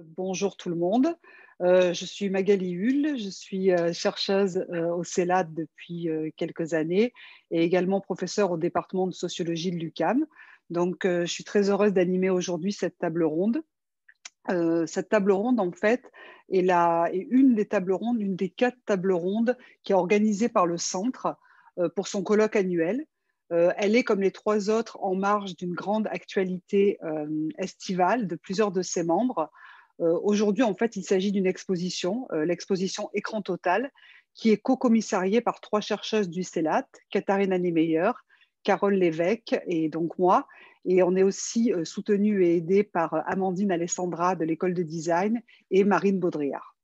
Bonjour tout le monde. Je suis Magali Hull, je suis chercheuse au CELAT depuis quelques années et également professeure au département de sociologie de l'UQAM. Donc, je suis très heureuse d'animer aujourd'hui cette table ronde. Cette table ronde, en fait, est une des tables rondes, une des 4 tables rondes qui est organisée par le Centre pour son colloque annuel. Elle est, comme les 3 autres, en marge d'une grande actualité estivale de plusieurs de ses membres. Aujourd'hui, en fait, il s'agit d'une exposition, l'exposition Écran Total, qui est co-commissariée par 3 chercheuses du CELAT, Katharina Niemeyer, Carole Lévesque et donc moi. Et on est aussi soutenu et aidé par Amandine Alessandra de l'école de design et Marine Baudrillard.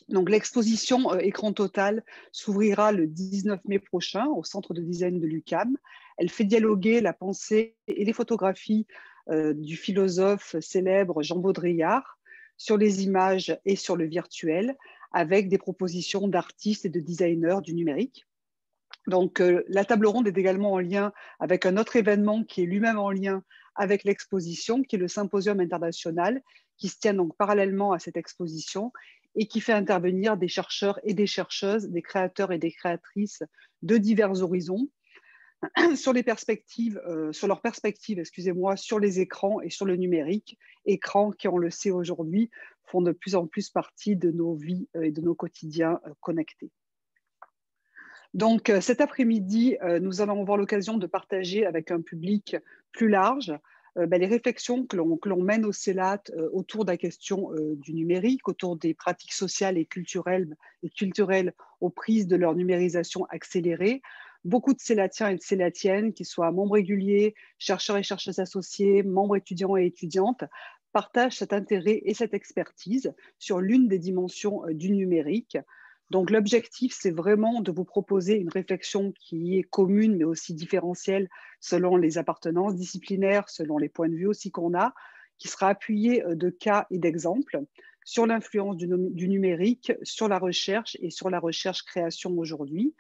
Donc l'exposition Écran Total s'ouvrira le 19 mai prochain au centre de design de l'UQAM. Elle fait dialoguer la pensée et les photographies du philosophe célèbre Jean Baudrillard sur les images et sur le virtuel, avec des propositions d'artistes et de designers du numérique. Donc, la table ronde est également en lien avec un autre événement qui est lui-même en lien avec l'exposition, qui est le Symposium international, qui se tient donc parallèlement à cette exposition et qui fait intervenir des chercheurs et des chercheuses, des créateurs et des créatrices de divers horizons sur leurs perspectives, excusez-moi, sur les écrans et sur le numérique. Écrans qui, on le sait aujourd'hui, font de plus en plus partie de nos vies et de nos quotidiens connectés. Donc cet après-midi, nous allons avoir l'occasion de partager avec un public plus large les réflexions que l'on mène au CELAT autour de la question du numérique, autour des pratiques sociales et culturelles aux prises de leur numérisation accélérée. Beaucoup de célatiens et de célatiennes, qu'ils soient membres réguliers, chercheurs et chercheuses associés, membres étudiants et étudiantes, partagent cet intérêt et cette expertise sur l'une des dimensions du numérique. Donc l'objectif, c'est vraiment de vous proposer une réflexion qui est commune, mais aussi différentielle selon les appartenances disciplinaires, selon les points de vue aussi qu'on a, qui sera appuyée de cas et d'exemples sur l'influence du numérique, sur la recherche et sur la recherche-création aujourd'hui.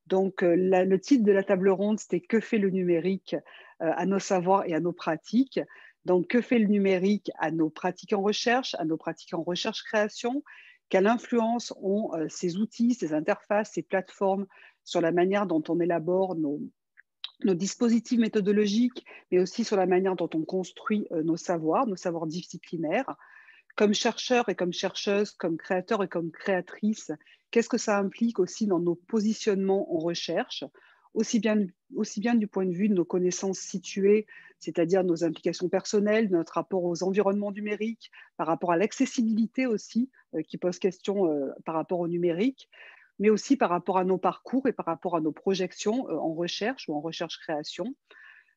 Donc le titre de la table ronde, c'était « Que fait le numérique à nos savoirs et à nos pratiques ?» Donc, que fait le numérique à nos pratiques en recherche, à nos pratiques en recherche-création? Quelle influence ont ces outils, ces interfaces, ces plateformes sur la manière dont on élabore nos dispositifs méthodologiques, mais aussi sur la manière dont on construit nos savoirs disciplinaires? Comme chercheur et comme chercheuse, comme créateur et comme créatrice, qu'est-ce que ça implique aussi dans nos positionnements en recherche, aussi bien du point de vue de nos connaissances situées, c'est-à-dire nos implications personnelles, notre rapport aux environnements numériques, par rapport à l'accessibilité aussi, qui pose question par rapport au numérique, mais aussi par rapport à nos parcours et par rapport à nos projections en recherche ou en recherche-création.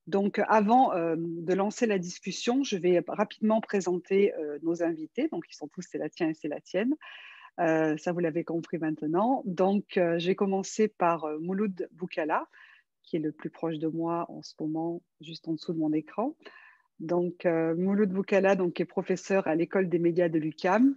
Donc, avant de lancer la discussion, je vais rapidement présenter nos invités. Donc, ils sont tous célatiens et célatiennes. Ça, vous l'avez compris maintenant. Donc, je vais commencer par Mouloud Boukala, qui est le plus proche de moi en ce moment, juste en dessous de mon écran. Donc, Mouloud Boukala donc, est professeur à l'École des médias de l'UQAM.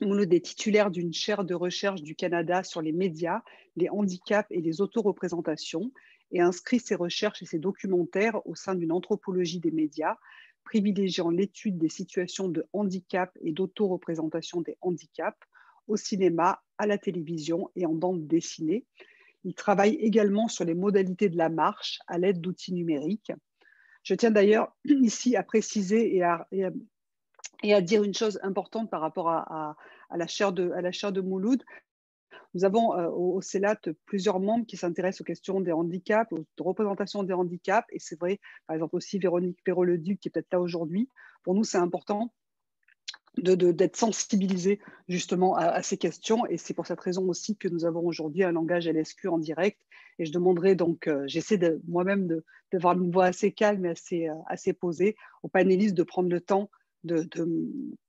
Mouloud est titulaire d'une chaire de recherche du Canada sur les médias, les handicaps et les autoreprésentations et inscrit ses recherches et ses documentaires au sein d'une anthropologie des médias, privilégiant l'étude des situations de handicap et d'autoreprésentation des handicaps au cinéma, à la télévision et en bande dessinée. Il travaille également sur les modalités de la marche à l'aide d'outils numériques. Je tiens d'ailleurs ici à préciser et à dire une chose importante par rapport à la chaire de Mouloud. Nous avons au CELAT plusieurs membres qui s'intéressent aux questions des handicaps, aux représentations des handicaps. Et c'est vrai, par exemple aussi Véronique Perrault-Leduc, qui est peut-être là aujourd'hui. Pour nous, c'est important d'être sensibilisés justement à ces questions. Et c'est pour cette raison aussi que nous avons aujourd'hui un langage LSQ en direct. Et je demanderai donc, j'essaie moi-même d'avoir une voix assez calme et assez posée aux panélistes de prendre le temps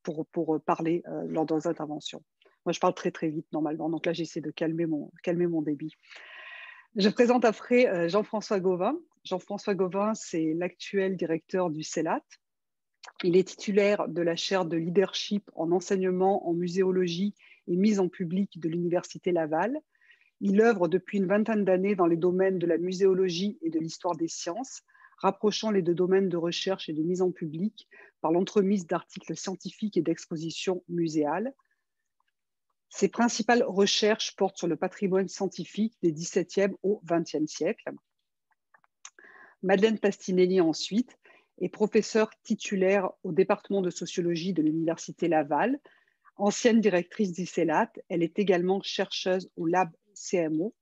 pour parler lors de leurs interventions. Moi, je parle très, très vite normalement. Donc là, j'essaie de calmer mon débit. Je présente après Jean-François Gauvin. Jean-François Gauvin, c'est l'actuel directeur du CELAT. Il est titulaire de la chaire de leadership en enseignement en muséologie et mise en public de l'Université Laval. Il œuvre depuis une vingtaine d'années dans les domaines de la muséologie et de l'histoire des sciences, rapprochant les deux domaines de recherche et de mise en public par l'entremise d'articles scientifiques et d'expositions muséales. Ses principales recherches portent sur le patrimoine scientifique des XVIIe au XXe siècle. Madeleine Pastinelli, ensuite, est professeure titulaire au département de sociologie de l'Université Laval. Ancienne directrice d'ICELAT, elle est également chercheuse au Lab CMO.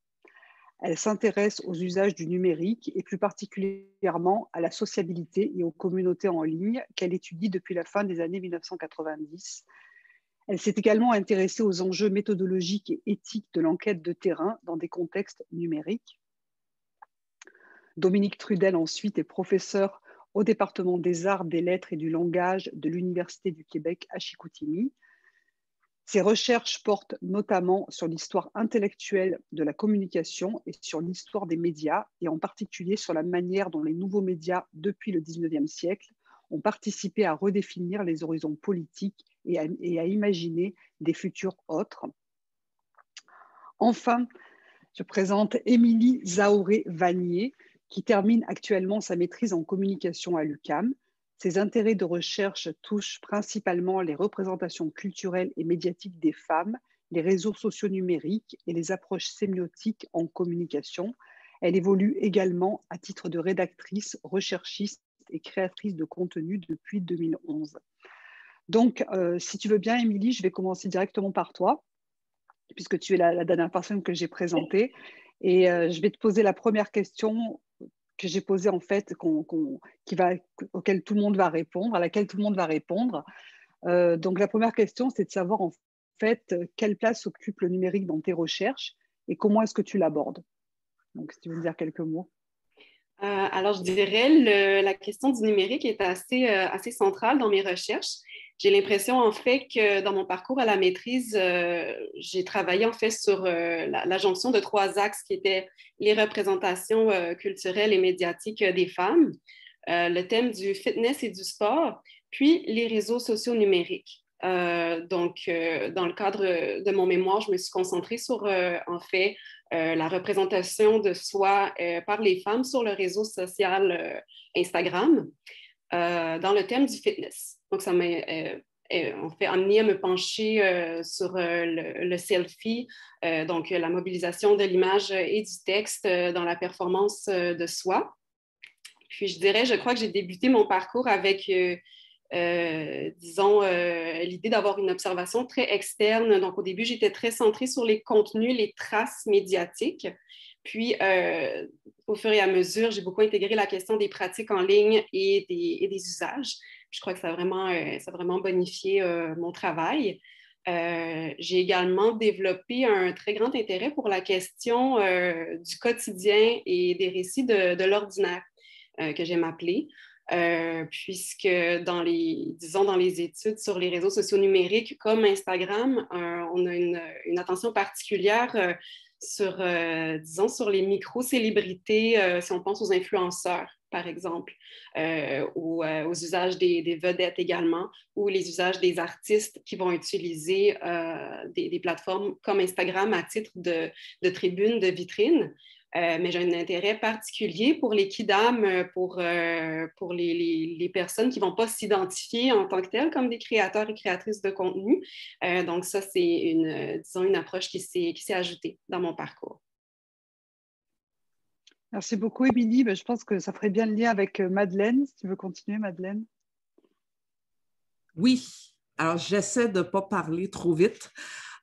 Elle s'intéresse aux usages du numérique et plus particulièrement à la sociabilité et aux communautés en ligne qu'elle étudie depuis la fin des années 1990. Elle s'est également intéressée aux enjeux méthodologiques et éthiques de l'enquête de terrain dans des contextes numériques. Dominique Trudel, ensuite, est professeure au département des arts, des lettres et du langage de l'Université du Québec à Chicoutimi. Ses recherches portent notamment sur l'histoire intellectuelle de la communication et sur l'histoire des médias, et en particulier sur la manière dont les nouveaux médias, depuis le XIXe siècle, ont participé à redéfinir les horizons politiques et à imaginer des futurs autres. Enfin, je présente Émilie Zaoré-Vanier, qui termine actuellement sa maîtrise en communication à l'UQAM. Ses intérêts de recherche touchent principalement les représentations culturelles et médiatiques des femmes, les réseaux sociaux numériques et les approches sémiotiques en communication. Elle évolue également à titre de rédactrice, recherchiste et créatrice de contenu depuis 2011. Donc, si tu veux bien, Émilie, je vais commencer directement par toi, puisque tu es la dernière personne que j'ai présentée. Et je vais te poser la première question que j'ai posée, en fait, auquel tout le monde va répondre, à laquelle tout le monde va répondre. Donc, la première question, c'est de savoir, en fait, quelle place occupe le numérique dans tes recherches et comment est-ce que tu l'abordes. Donc, si tu veux me dire quelques mots. Alors, je dirais la question du numérique est assez centrale dans mes recherches. J'ai l'impression, en fait, que dans mon parcours à la maîtrise, j'ai travaillé, en fait, sur la jonction de 3 axes qui étaient les représentations culturelles et médiatiques des femmes, le thème du fitness et du sport, puis les réseaux sociaux numériques. Donc, dans le cadre de mon mémoire, je me suis concentrée sur, en fait, la représentation de soi par les femmes sur le réseau social Instagram dans le thème du fitness. Donc, ça m'a en fait amené à me pencher sur le selfie, donc la mobilisation de l'image et du texte dans la performance de soi. Puis, je crois que j'ai débuté mon parcours avec disons, l'idée d'avoir une observation très externe. Donc, au début, j'étais très centrée sur les contenus, les traces médiatiques. Puis, au fur et à mesure, j'ai beaucoup intégré la question des pratiques en ligne et des usages. Je crois que ça a vraiment bonifié mon travail. J'ai également développé un très grand intérêt pour la question du quotidien et des récits de l'ordinaire, que j'aime appeler. Puisque dans les études sur les réseaux sociaux numériques comme Instagram, on a une attention particulière sur les micro-célébrités, si on pense aux influenceurs, par exemple, ou aux usages des vedettes également, ou les usages des artistes qui vont utiliser des plateformes comme Instagram à titre de tribune, de vitrine. Mais j'ai un intérêt particulier pour les kidam, pour les personnes qui ne vont pas s'identifier en tant que telles comme des créateurs et créatrices de contenu. Donc ça, c'est une approche qui s'est ajoutée dans mon parcours. Merci beaucoup, Émilie. Je pense que ça ferait bien le lien avec Madeleine, si tu veux continuer, Madeleine. Oui, alors j'essaie de ne pas parler trop vite.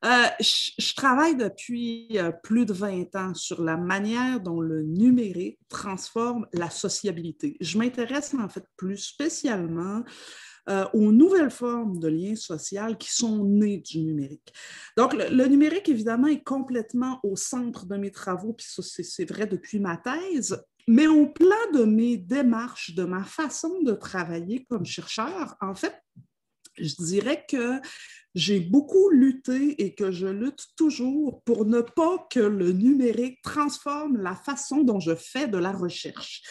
Je travaille depuis plus de 20 ans sur la manière dont le numérique transforme la sociabilité. Je m'intéresse en fait plus spécialement aux nouvelles formes de liens sociaux qui sont nées du numérique. Donc, le numérique, évidemment, est complètement au centre de mes travaux, puis ça, c'est vrai depuis ma thèse. Mais au plan de mes démarches, de ma façon de travailler comme chercheur, en fait, je dirais que j'ai beaucoup lutté et que je lutte toujours pour ne pas que le numérique transforme la façon dont je fais de la recherche.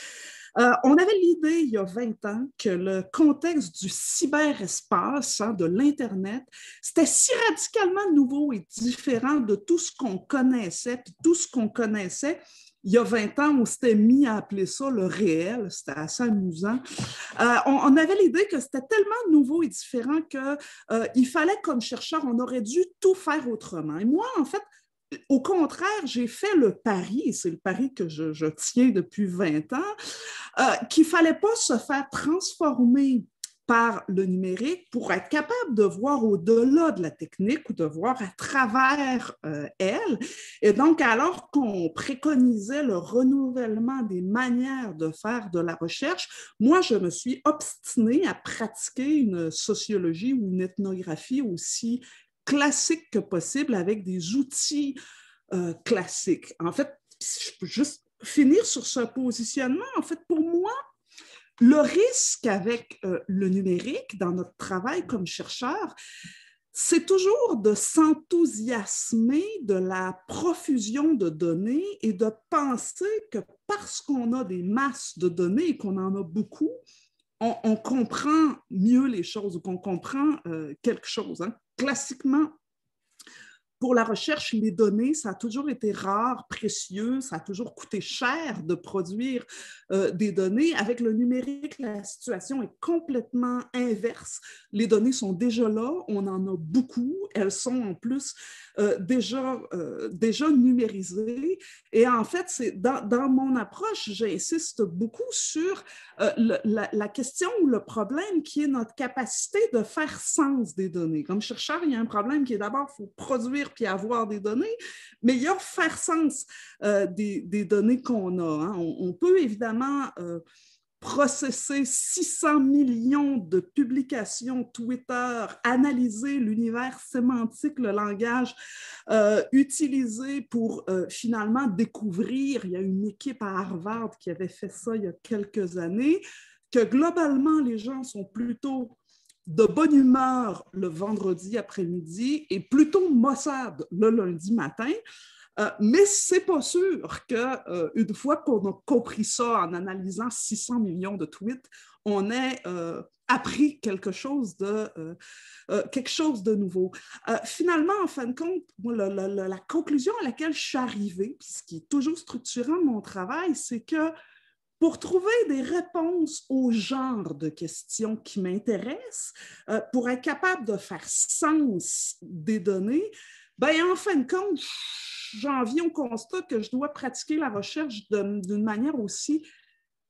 On avait l'idée il y a 20 ans que le contexte du cyberespace, de l'Internet, c'était si radicalement nouveau et différent de tout ce qu'on connaissait, puis tout ce qu'on connaissait il y a 20 ans, on s'était mis à appeler ça le réel. C'était assez amusant. On avait l'idée que c'était tellement nouveau et différent qu'il fallait, comme chercheur, on aurait dû tout faire autrement. Et moi, en fait, au contraire, j'ai fait le pari, et c'est le pari que je tiens depuis 20 ans, qu'il ne fallait pas se faire transformer par le numérique pour être capable de voir au-delà de la technique ou de voir à travers elle. Et donc, alors qu'on préconisait le renouvellement des manières de faire de la recherche, moi, je me suis obstinée à pratiquer une sociologie ou une ethnographie aussi classique que possible avec des outils classiques. En fait, je peux juste finir sur ce positionnement. En fait, pour moi, le risque avec le numérique dans notre travail comme chercheur, c'est toujours de s'enthousiasmer de la profusion de données et de penser que parce qu'on a des masses de données et qu'on en a beaucoup, on comprend mieux les choses ou qu'on comprend quelque chose. Hein. Classiquement, pour la recherche, les données, ça a toujours été rare, précieux, ça a toujours coûté cher de produire des données. Avec le numérique, la situation est complètement inverse. Les données sont déjà là, on en a beaucoup, elles sont en plus déjà numérisées. Et en fait, dans mon approche, j'insiste beaucoup sur la question ou le problème qui est notre capacité de faire sens des données. Comme chercheur, il y a un problème qui est d'abord, il faut produire puis avoir des données, mais il y a faire sens des données qu'on a. Hein. On peut évidemment processer 600 millions de publications Twitter, analyser l'univers sémantique, le langage utilisé pour finalement découvrir, il y a une équipe à Harvard qui avait fait ça il y a quelques années, que globalement, les gens sont plutôt de bonne humeur le vendredi après-midi et plutôt maussade le lundi matin. Mais c'est pas sûr qu'une fois qu'on a compris ça en analysant 600 millions de tweets, on ait appris quelque chose de nouveau. Finalement, en fin de compte, moi, la conclusion à laquelle je suis arrivée, puis ce qui est toujours structurant de mon travail, c'est que pour trouver des réponses au genre de questions qui m'intéressent, pour être capable de faire sens des données, ben, en fin de compte, j'en viens au constat que je dois pratiquer la recherche d'une manière aussi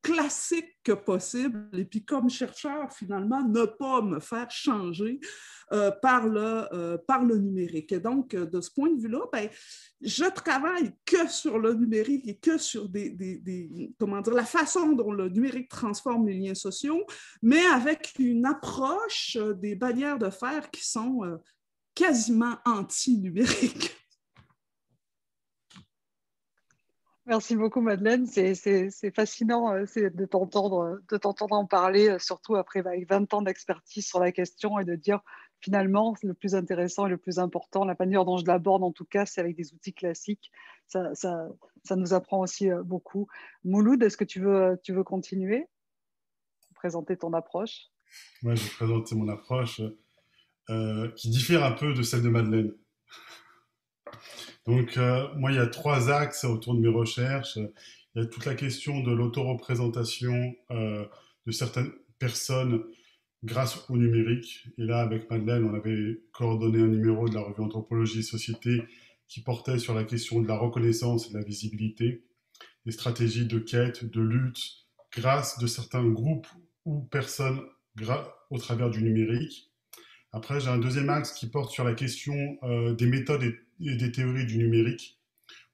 classique que possible, et puis comme chercheur, finalement, ne pas me faire changer par le numérique. Et donc, de ce point de vue-là, ben, je travaille que sur le numérique et que sur comment dire, la façon dont le numérique transforme les liens sociaux, mais avec une approche des bannières de fer qui sont quasiment anti-numériques. Merci beaucoup, Madeleine. C'est fascinant de t'entendre en parler, surtout après 20 ans d'expertise sur la question et de dire finalement le plus intéressant et le plus important, la manière dont je l'aborde en tout cas, c'est avec des outils classiques. Ça nous apprend aussi beaucoup. Mouloud, est-ce que tu veux continuer, présenter ton approche? Moi, je vais présenter mon approche qui diffère un peu de celle de Madeleine. Donc, moi, il y a trois axes autour de mes recherches. Il y a toute la question de l'autoreprésentation de certaines personnes grâce au numérique. Et là, avec Madeleine, on avait coordonné un numéro de la revue Anthropologie et Société qui portait sur la question de la reconnaissance et de la visibilité, des stratégies de quête, de lutte, grâce de certains groupes ou personnes au travers du numérique. Après, j'ai un deuxième axe qui porte sur la question des méthodes et des théories du numérique.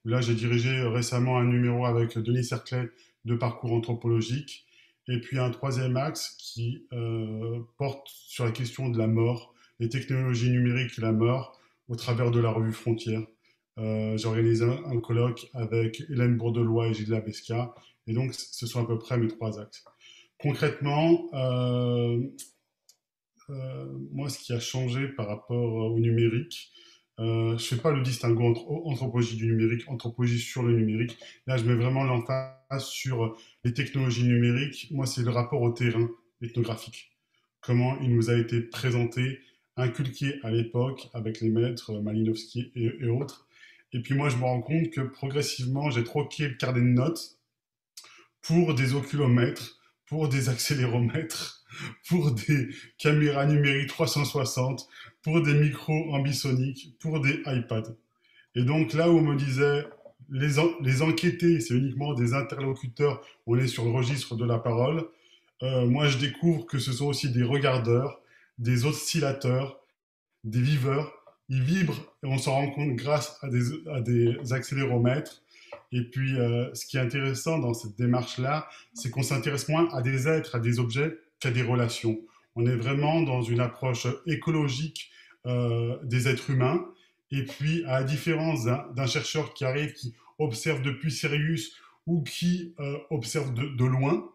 Là, j'ai dirigé récemment un numéro avec Denis Cerclet de Parcours anthropologique. Et puis un troisième axe qui porte sur la question de la mort, les technologies numériques et la mort au travers de la revue Frontières. J'ai organisé un colloque avec Hélène Bourdelois et Gilles Labesca. Et donc, ce sont à peu près mes trois axes. Concrètement, moi, ce qui a changé par rapport au numérique, je ne fais pas le distinguo entre anthropologie du numérique, anthropologie sur le numérique. Là, je mets vraiment l'emphase sur les technologies numériques. Moi, c'est le rapport au terrain ethnographique. Comment il nous a été présenté, inculqué à l'époque avec les maîtres Malinowski et autres. Et puis moi, je me rends compte que progressivement, j'ai troqué le carnet de notes pour des oculomètres, pour des accéléromètres, pour des caméras numériques 360, pour des micros ambisoniques, pour des iPads. Et donc là où on me disait, les enquêtés, c'est uniquement des interlocuteurs, on est sur le registre de la parole, moi je découvre que ce sont aussi des regardeurs, des oscillateurs, des viveurs. Ils vibrent et on s'en rend compte grâce à des accéléromètres. Et puis, ce qui est intéressant dans cette démarche-là, c'est qu'on s'intéresse moins à des êtres, à des objets, qu'à des relations. On est vraiment dans une approche écologique des êtres humains. Et puis, à la différence d'un chercheur qui arrive, qui observe depuis Sirius ou qui observe de loin,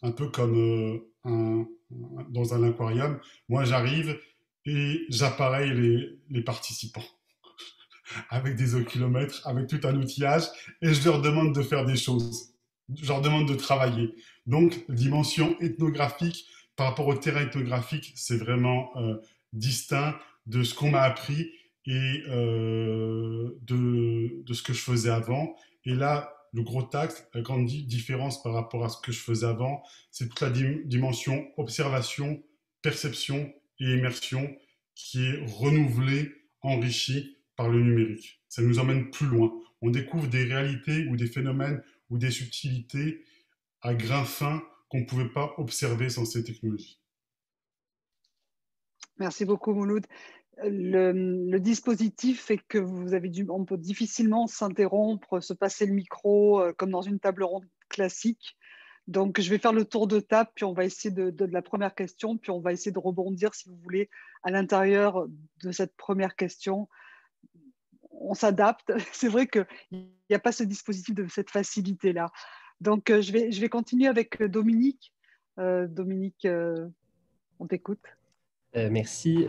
un peu comme dans un aquarium, moi j'arrive et j'appareille les participants avec des oculomètres, avec tout un outillage, et je leur demande de faire des choses. Je leur demande de travailler. Donc, dimension ethnographique par rapport au terrain ethnographique, c'est vraiment distinct de ce qu'on m'a appris et de ce que je faisais avant. Et là, le gros axe, la grande différence par rapport à ce que je faisais avant, c'est toute la dimension observation, perception et immersion qui est renouvelée, enrichie par le numérique. Ça nous emmène plus loin. On découvre des réalités ou des phénomènes ou des subtilités à grain fin qu'on ne pouvait pas observer sans ces technologies. Merci beaucoup, Mouloud. Le dispositif fait que on peut difficilement s'interrompre, se passer le micro comme dans une table ronde classique. Donc, je vais faire le tour de table, puis on va essayer de la première question, puis on va essayer de rebondir, si vous voulez, à l'intérieur de cette première question. On s'adapte. C'est vrai qu'il n'y a pas ce dispositif de cette facilité-là. Donc, je vais continuer avec Dominique. Dominique, on t'écoute. Merci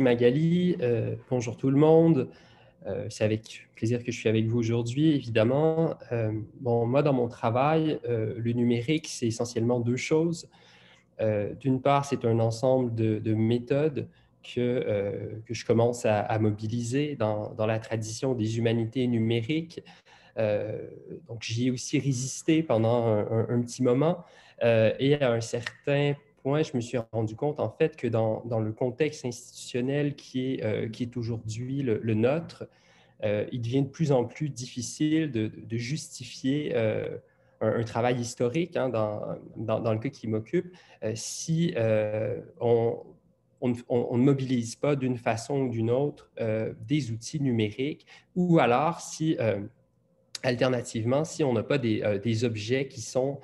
Magali. Bonjour tout le monde. C'est avec plaisir que je suis avec vous aujourd'hui, évidemment. Moi, dans mon travail, le numérique, c'est essentiellement deux choses. D'une part, c'est un ensemble de méthodes que je commence à mobiliser dans la tradition des humanités numériques. Donc, j'y ai aussi résisté pendant un petit moment et à un certain point, je me suis rendu compte en fait que dans le contexte institutionnel qui est aujourd'hui le nôtre, il devient de plus en plus difficile de justifier un travail historique dans le cas qui m'occupe si on ne mobilise pas d'une façon ou d'une autre des outils numériques ou alors si, alternativement, si on n'a pas des objets qui sont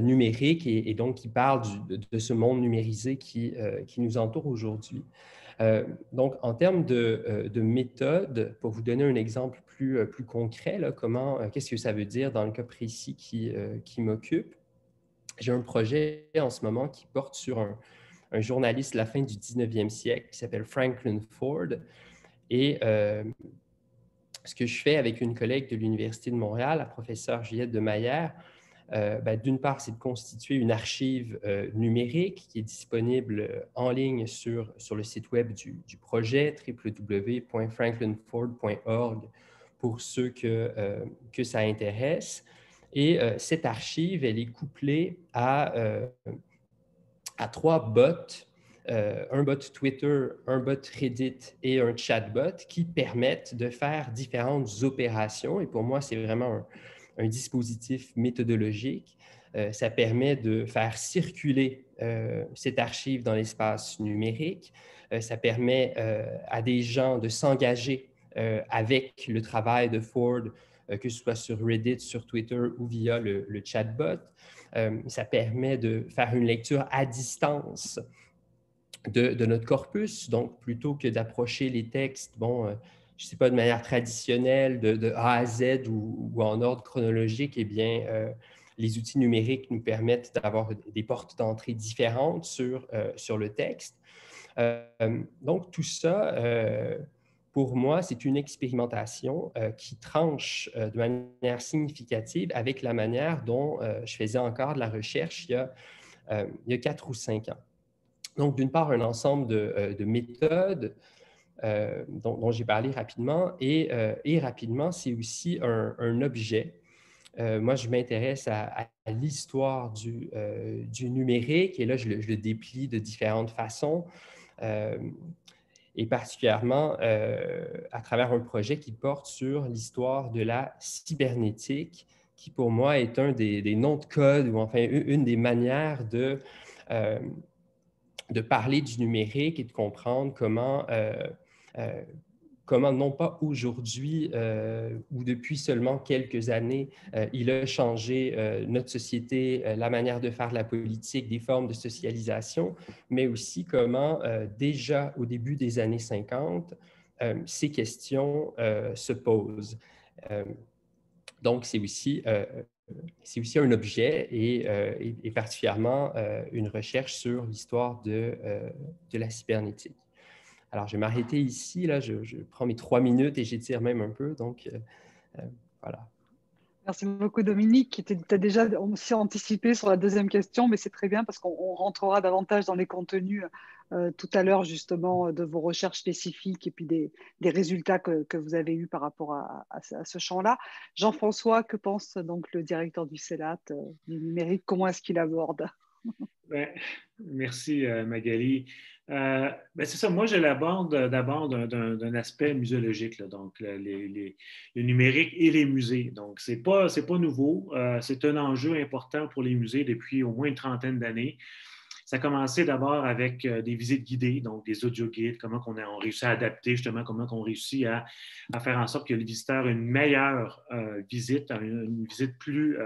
numériques et donc qui parlent de ce monde numérisé qui nous entoure aujourd'hui. Donc, en termes de méthode, pour vous donner un exemple plus concret, qu'est-ce que ça veut dire dans le cas précis qui m'occupe? J'ai un projet en ce moment qui porte sur un journaliste de la fin du 19e siècle qui s'appelle Franklin Ford. Et ce que je fais avec une collègue de l'Université de Montréal, la professeure Juliette de Maillère, d'une part, c'est de constituer une archive numérique qui est disponible en ligne sur le site web du projet www.franklinford.org pour ceux que ça intéresse. Et cette archive, elle est couplée à 3 bots, un bot Twitter, un bot Reddit et un chatbot qui permettent de faire différentes opérations. Et pour moi, c'est vraiment un dispositif méthodologique. Ça permet de faire circuler cette archive dans l'espace numérique. Ça permet à des gens de s'engager avec le travail de Ford, que ce soit sur Reddit, sur Twitter ou via le chatbot. Ça permet de faire une lecture à distance de notre corpus. Donc, plutôt que d'approcher les textes, je ne sais pas, de manière traditionnelle, de A à Z ou en ordre chronologique, eh bien, les outils numériques nous permettent d'avoir des portes d'entrée différentes sur le texte. Donc, tout ça, pour moi, c'est une expérimentation qui tranche de manière significative avec la manière dont je faisais encore de la recherche il y a 4 ou 5 ans. Donc, d'une part, un ensemble de méthodes dont j'ai parlé rapidement. Et rapidement, c'est aussi un objet. Moi, je m'intéresse à l'histoire du numérique et là, je le déplie de différentes façons. Et particulièrement à travers un projet qui porte sur l'histoire de la cybernétique, qui pour moi est un des noms de code ou enfin une des manières de parler du numérique et de comprendre comment non pas aujourd'hui ou depuis seulement quelques années, il a changé notre société, la manière de faire la politique, des formes de socialisation, mais aussi comment déjà au début des années 50, ces questions se posent. Donc, c'est aussi un objet et particulièrement une recherche sur l'histoire de la cybernétique. Alors, je vais m'arrêter ici. Là, je prends mes 3 minutes et j'étire même un peu. Donc, voilà. Merci beaucoup, Dominique. Tu as déjà aussi anticipé sur la deuxième question, mais c'est très bien parce qu'on rentrera davantage dans les contenus tout à l'heure, justement, de vos recherches spécifiques et puis des résultats que vous avez eus par rapport à ce champ-là. Jean-François, que pense donc le directeur du CELAT du numérique? Comment est-ce qu'il aborde? Merci, Magali. C'est ça, moi, je l'aborde d'abord d'un aspect muséologique, là, donc le numérique et les musées. Donc, c'est pas nouveau. C'est un enjeu important pour les musées depuis au moins une trentaine d'années. Ça a commencé d'abord avec des visites guidées, donc des audio-guides, comment on réussit à adapter justement, comment on réussit à faire en sorte que les visiteurs aient une meilleure visite, une visite plus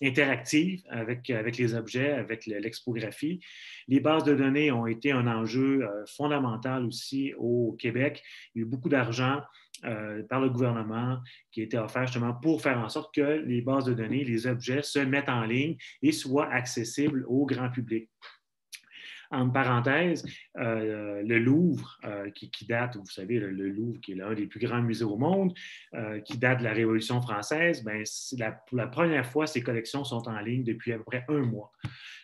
interactive avec les objets, avec l'expographie. Les bases de données ont été un enjeu fondamental aussi au Québec. Il y a eu beaucoup d'argent par le gouvernement qui a été offert justement pour faire en sorte que les bases de données, les objets se mettent en ligne et soient accessibles au grand public. En parenthèse, le Louvre, qui date, vous savez, le Louvre, qui est l'un des plus grands musées au monde, qui date de la Révolution française, pour la première fois, ces collections sont en ligne depuis à peu près 1 mois.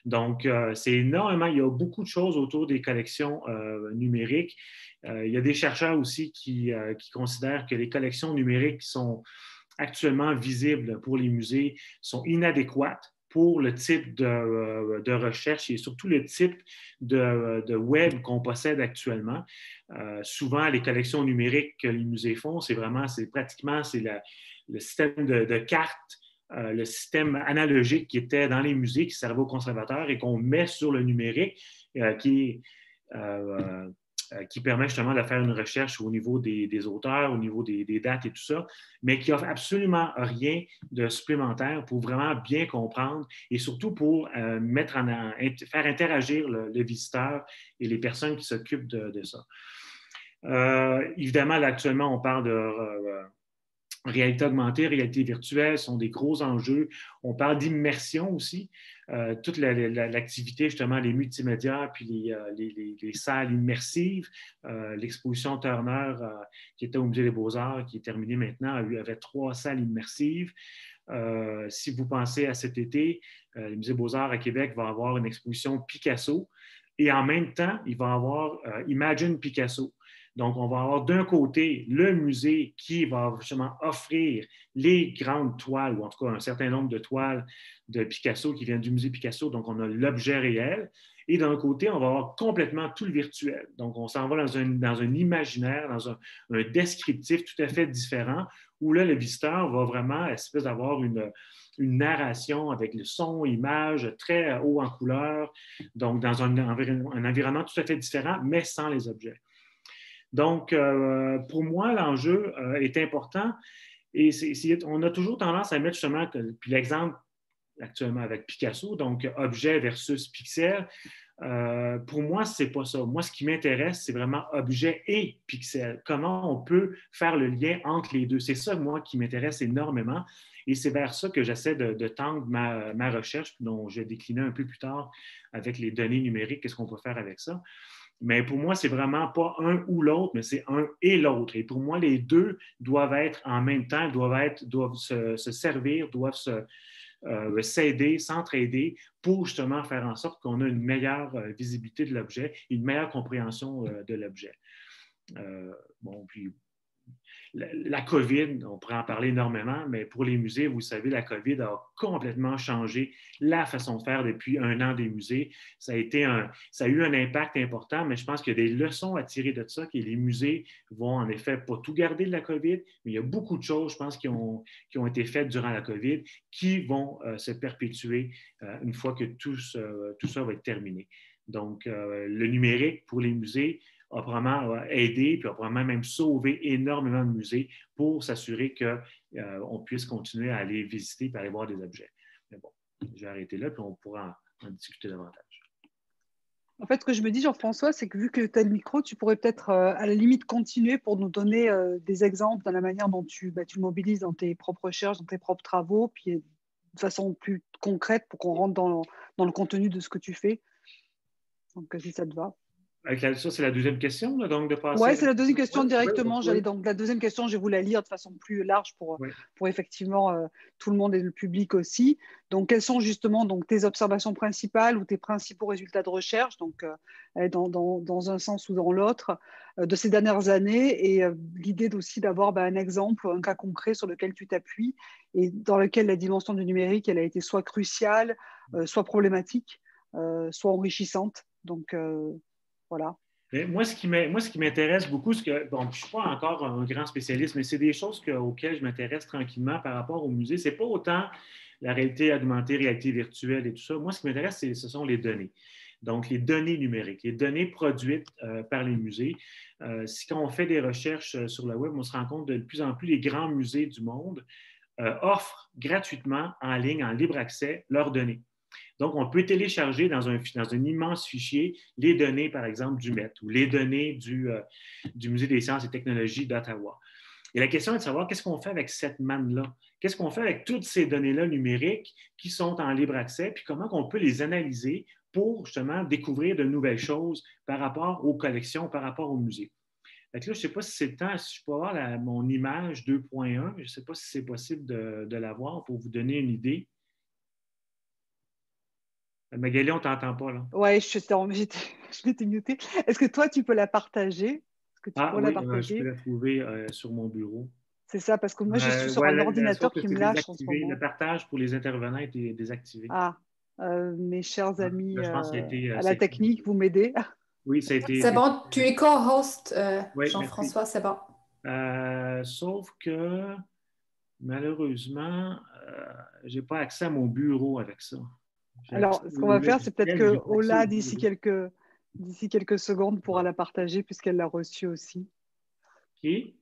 Donc, c'est énormément. Il y a beaucoup de choses autour des collections numériques. Il y a des chercheurs aussi qui considèrent que les collections numériques qui sont actuellement visibles pour les musées sont inadéquates pour le type de recherche et surtout le type de web qu'on possède actuellement. Souvent, les collections numériques que les musées font, c'est pratiquement le système de cartes, le système analogique qui était dans les musées, qui servait aux conservateurs et qu'on met sur le numérique, qui permet justement de faire une recherche au niveau des auteurs, au niveau des dates et tout ça, mais qui offre absolument rien de supplémentaire pour vraiment bien comprendre et surtout pour faire interagir le visiteur et les personnes qui s'occupent de ça. Évidemment, là, actuellement, on parle de réalité augmentée, réalité virtuelle sont des gros enjeux. On parle d'immersion aussi. Toute l'activité, justement, les multimédias, puis les salles immersives. L'exposition Turner, qui était au Musée des Beaux-Arts, qui est terminée maintenant, avait 3 salles immersives. Si vous pensez à cet été, le Musée des Beaux-Arts à Québec va avoir une exposition Picasso. Et en même temps, il va avoir Imagine Picasso. Donc, on va avoir d'un côté le musée qui va justement offrir les grandes toiles, ou en tout cas un certain nombre de toiles de Picasso qui viennent du musée Picasso. Donc, on a l'objet réel. Et d'un côté, on va avoir complètement tout le virtuel. Donc, on s'en va dans un imaginaire, dans un descriptif tout à fait différent, où là, le visiteur va vraiment espèce d'avoir une narration avec le son, image, très haut en couleur, donc dans un environnement tout à fait différent, mais sans les objets. Donc, pour moi, l'enjeu est important et on a toujours tendance à mettre justement, puis l'exemple actuellement avec Picasso, donc objet versus pixel. Pour moi, ce n'est pas ça. Moi, ce qui m'intéresse, c'est vraiment objet et pixel. Comment on peut faire le lien entre les deux. C'est ça, moi, qui m'intéresse énormément. Et c'est vers ça que j'essaie de tendre ma recherche, dont je vais décliner un peu plus tard avec les données numériques, qu'est-ce qu'on peut faire avec ça. Mais pour moi, c'est vraiment pas un ou l'autre, mais c'est un et l'autre. Et pour moi, les deux doivent être en même temps, doivent se servir, doivent s'aider, s'entraider pour justement faire en sorte qu'on a une meilleure visibilité de l'objet, une meilleure compréhension de l'objet. Bon, puis la COVID, on pourrait en parler énormément, mais pour les musées, vous savez, la COVID a complètement changé la façon de faire depuis 1 an des musées. Ça a eu un impact important, mais je pense qu'il y a des leçons à tirer de ça, que les musées vont en effet pas tout garder de la COVID, mais il y a beaucoup de choses, je pense, qui ont été faites durant la COVID qui vont se perpétuer une fois que tout ça va être terminé. Donc, le numérique pour les musées a probablement aidé, puis a probablement même sauvé énormément de musées pour s'assurer qu'on puisse continuer à aller visiter et aller voir des objets. Mais bon, je vais arrêter là, puis on pourra en discuter davantage. En fait, ce que je me dis, Jean-François, c'est que vu que tu as le micro, tu pourrais peut-être à la limite continuer pour nous donner des exemples dans la manière dont tu le mobilises dans tes propres recherches, dans tes propres travaux, puis de façon plus concrète pour qu'on rentre dans le contenu de ce que tu fais. Donc, si ça te va. Ça, c'est la deuxième question, là, donc de passer. Oui, c'est la deuxième question directement. Donc, la deuxième question, je vais vous la lire de façon plus large pour effectivement tout le monde et le public aussi. Donc, quelles sont justement tes observations principales ou tes principaux résultats de recherche, donc dans un sens ou dans l'autre, de ces dernières années, et l'idée aussi d'avoir un exemple, un cas concret sur lequel tu t'appuies et dans lequel la dimension du numérique, elle a été soit cruciale, soit problématique, soit enrichissante. Donc, voilà. Moi, ce qui m'intéresse beaucoup, je ne suis pas encore un grand spécialiste, mais c'est des choses auxquelles je m'intéresse tranquillement par rapport au musée. Ce n'est pas autant la réalité augmentée, réalité virtuelle et tout ça. Moi, ce qui m'intéresse, ce sont les données. Donc, les données numériques, les données produites par les musées. Quand on fait des recherches sur le web, on se rend compte de plus en plus les grands musées du monde offrent gratuitement en ligne, en libre accès, leurs données. Donc, on peut télécharger dans un immense fichier les données, par exemple, du Met ou les données du Musée des sciences et technologies d'Ottawa. Et la question est de savoir qu'est-ce qu'on fait avec cette manne-là? Qu'est-ce qu'on fait avec toutes ces données-là numériques qui sont en libre accès, puis comment on peut les analyser pour justement découvrir de nouvelles choses par rapport aux collections, par rapport au musée. Donc là, je ne sais pas si c'est le temps, si je peux avoir mon image 2.1, je ne sais pas si c'est possible de l'avoir pour vous donner une idée. Magali, on ne t'entend pas, là. Oui, je m'étais mutée. Est-ce que toi, tu peux la partager? Est-ce que tu peux la partager? Je peux la trouver sur mon bureau. C'est ça, parce que moi, je suis sur un ordinateur qui me lâche en ce moment. Le partage pour les intervenants est désactivé. Ah, mes chers amis je pense à la technique, vous m'aidez? Oui, ça a été... C'est bon, tu es co-host, oui, Jean-François, c'est bon. Sauf que, malheureusement, je n'ai pas accès à mon bureau avec ça. Alors, ce qu'on va faire, c'est peut-être que Ola, d'ici quelques secondes, pourra la partager puisqu'elle l'a reçue aussi. Qui?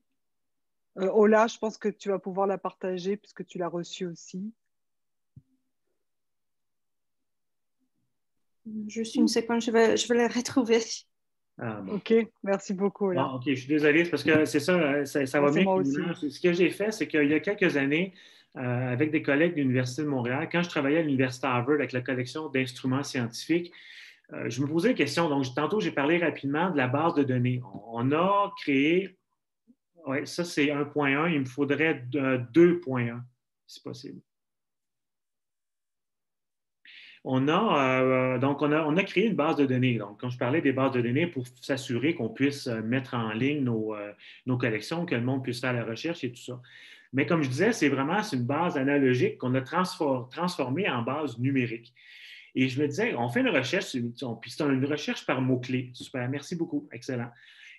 Ola, je pense que tu vas pouvoir la partager puisque tu l'as reçue aussi. Juste une seconde, je vais la retrouver. Ah, bon. OK, merci beaucoup, Ola. Bon, OK, je suis désolé, parce que c'est ça va bien. Moi aussi. Ce que j'ai fait, c'est qu'il y a quelques années, avec des collègues de l'Université de Montréal, quand je travaillais à l'Université Harvard avec la collection d'instruments scientifiques, je me posais une question. Donc, tantôt, j'ai parlé rapidement de la base de données. On a créé, oui, ça c'est 1.1, il me faudrait 2.1, si possible. On a créé une base de données. Donc, quand je parlais des bases de données, pour s'assurer qu'on puisse mettre en ligne nos collections, que le monde puisse faire la recherche et tout ça. Mais comme je disais, c'est une base analogique qu'on a transformée en base numérique. Et je me disais, on fait une recherche, puis c'est une recherche par mots-clés. Super, merci beaucoup, excellent.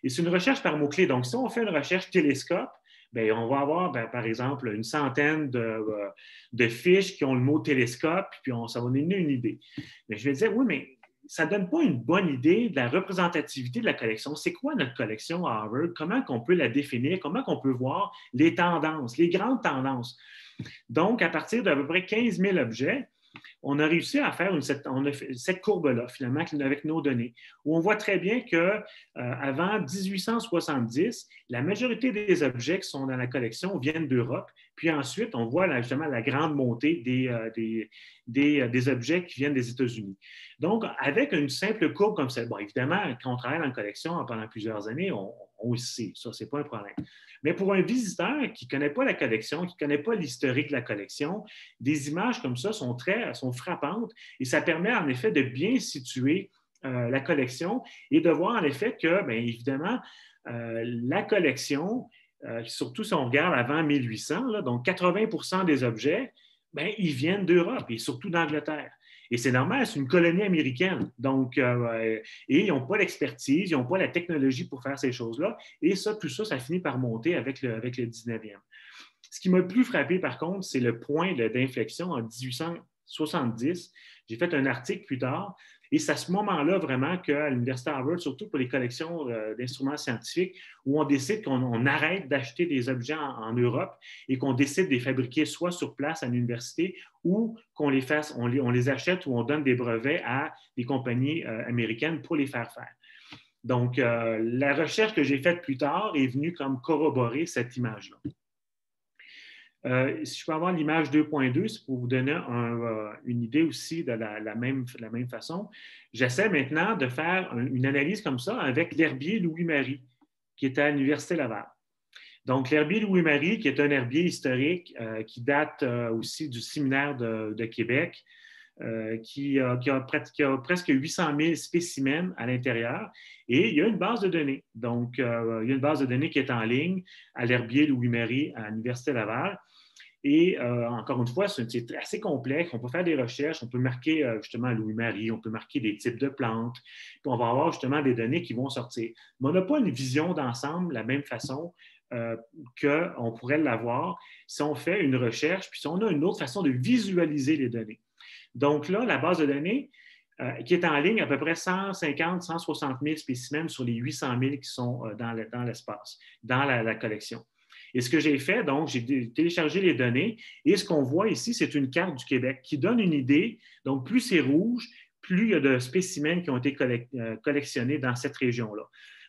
Et c'est une recherche par mots-clés. Donc, si on fait une recherche télescope, bien, on va avoir, par exemple, une centaine de fiches qui ont le mot télescope, puis ça va nous donner une idée. Mais je me disais, oui, mais ça ne donne pas une bonne idée de la représentativité de la collection. C'est quoi notre collection à Harvard? Comment on peut la définir? Comment on peut voir les tendances, les grandes tendances? Donc, à partir d'à peu près 15 000 objets, on a réussi à faire cette courbe-là, finalement, avec nos données, où on voit très bien qu'avant 1870, la majorité des objets qui sont dans la collection viennent d'Europe. Puis ensuite, on voit justement la grande montée des objets qui viennent des États-Unis. Donc, avec une simple courbe comme ça, bon, évidemment, quand on travaille dans une collection pendant plusieurs années, on le sait, ça, ce n'est pas un problème. Mais pour un visiteur qui ne connaît pas la collection, qui ne connaît pas l'historique de la collection, des images comme ça sont frappantes et ça permet en effet de bien situer la collection et de voir en effet que, bien évidemment, la collection, surtout si on regarde avant 1800, là, donc 80% des objets, ben, ils viennent d'Europe et surtout d'Angleterre. Et c'est normal, c'est une colonie américaine. Donc, et ils n'ont pas l'expertise, ils n'ont pas la technologie pour faire ces choses-là. Et ça, tout ça, ça finit par monter avec le 19e. Ce qui m'a le plus frappé, par contre, c'est le point d'inflexion en 1870. J'ai fait un article plus tard. Et c'est à ce moment-là vraiment qu'à l'Université Harvard, surtout pour les collections d'instruments scientifiques, où on décide qu'on arrête d'acheter des objets en Europe et qu'on décide de les fabriquer soit sur place à l'université ou qu'on les fasse, on les achète ou on donne des brevets à des compagnies américaines pour les faire faire. Donc, la recherche que j'ai faite plus tard est venue comme corroborer cette image-là. Si je peux avoir l'image 2.2, c'est pour vous donner une idée aussi de la même façon. J'essaie maintenant de faire une analyse comme ça avec l'herbier Louis-Marie, qui est à l'Université Laval. Donc, l'herbier Louis-Marie, qui est un herbier historique qui date aussi du séminaire de Québec, qui a presque 800 000 spécimens à l'intérieur. Et il y a une base de données. Donc, il y a une base de données qui est en ligne à l'herbier Louis-Marie à l'Université Laval. Et encore une fois, c'est assez complexe. On peut faire des recherches, on peut marquer justement Louis-Marie, on peut marquer des types de plantes, puis on va avoir justement des données qui vont sortir. Mais on n'a pas une vision d'ensemble de la même façon qu'on pourrait l'avoir si on fait une recherche, puis si on a une autre façon de visualiser les données. Donc là, la base de données qui est en ligne, à peu près 150, 160 000 spécimens sur les 800 000 qui sont dans l'espace, dans la collection. Et ce que j'ai fait, donc, j'ai téléchargé les données et ce qu'on voit ici, c'est une carte du Québec qui donne une idée. Donc, plus c'est rouge, plus il y a de spécimens qui ont été collectionnés dans cette région-là.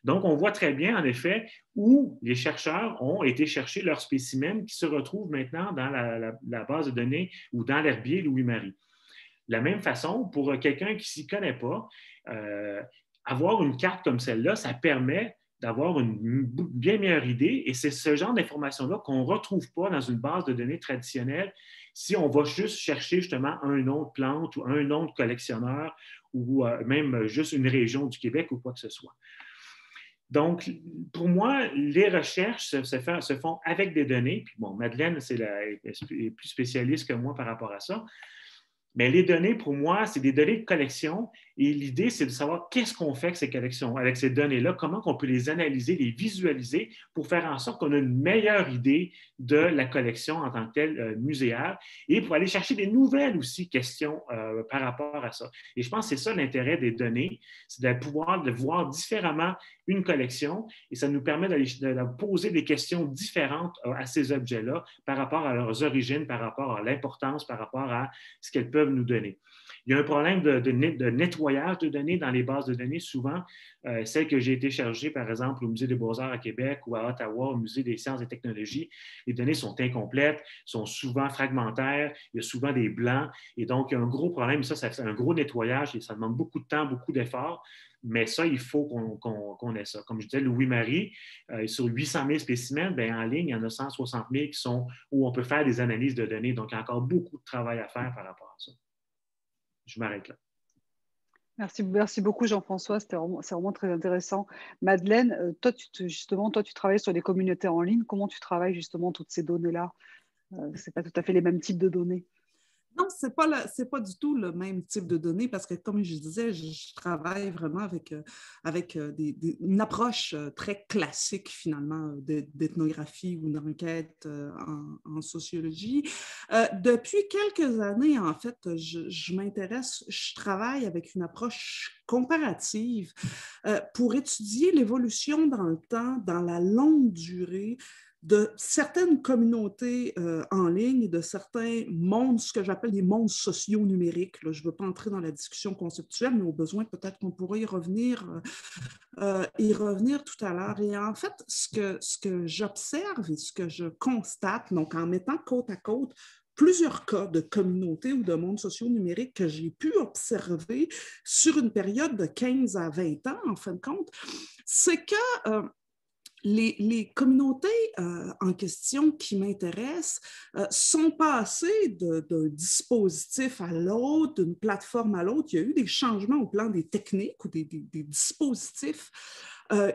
Donc, on voit très bien, en effet, où les chercheurs ont été chercher leurs spécimens qui se retrouvent maintenant dans la base de données ou dans l'herbier Louis-Marie. De la même façon, pour quelqu'un qui ne s'y connaît pas, avoir une carte comme celle-là, ça permet d'avoir une bien meilleure idée. Et c'est ce genre d'informations-là qu'on ne retrouve pas dans une base de données traditionnelle si on va juste chercher justement un nom de plante ou un nom de collectionneur ou même juste une région du Québec ou quoi que ce soit. Donc, pour moi, les recherches se font avec des données. Puis bon, Madeleine est plus spécialiste que moi par rapport à ça. Mais les données, pour moi, c'est des données de collection et l'idée, c'est de savoir qu'est-ce qu'on fait avec ces collections, avec ces données-là, comment on peut les analyser, les visualiser pour faire en sorte qu'on a une meilleure idée de la collection en tant que telle muséale et pour aller chercher des nouvelles aussi questions par rapport à ça. Et je pense que c'est ça l'intérêt des données, c'est de pouvoir voir différemment une collection et ça nous permet de poser des questions différentes à ces objets-là par rapport à leurs origines, par rapport à l'importance, par rapport à ce qu'elles peuvent nous donner. Il y a un problème de nettoyage de données dans les bases de données. Souvent, celles que j'ai été chargées, par exemple, au Musée des Beaux-Arts à Québec ou à Ottawa, au Musée des Sciences et Technologies, les données sont incomplètes, sont souvent fragmentaires, il y a souvent des blancs. Et donc, il y a un gros problème. Ça fait un gros nettoyage et ça demande beaucoup de temps, beaucoup d'efforts. Mais ça, il faut qu'on ait ça. Comme je disais, Louis-Marie, sur 800 000 spécimens, bien, en ligne, il y en a 160 000 où on peut faire des analyses de données. Donc, il y a encore beaucoup de travail à faire par rapport à ça. Je m'arrête là. Merci beaucoup, Jean-François. C'est vraiment très intéressant. Madeleine, toi, tu travailles sur les communautés en ligne. Comment tu travailles justement toutes ces données-là? Ce n'est pas tout à fait les mêmes types de données. Non, ce n'est pas du tout le même type de données parce que, comme je disais, je travaille vraiment avec une approche très classique, finalement, d'ethnographie ou d'enquête en sociologie. Depuis quelques années, en fait, je travaille avec une approche comparative pour étudier l'évolution dans le temps, dans la longue durée, de certaines communautés en ligne, de certains mondes, ce que j'appelle les mondes socio-numériques. Là, je ne veux pas entrer dans la discussion conceptuelle, mais au besoin, peut-être qu'on pourrait y revenir tout à l'heure. Et en fait, ce que j'observe et ce que je constate, donc en mettant côte à côte plusieurs cas de communautés ou de mondes socio-numériques que j'ai pu observer sur une période de 15 à 20 ans, en fin de compte, c'est que les communautés en question qui m'intéressent sont passées d'un dispositif à l'autre, d'une plateforme à l'autre. Il y a eu des changements au plan des techniques ou des dispositifs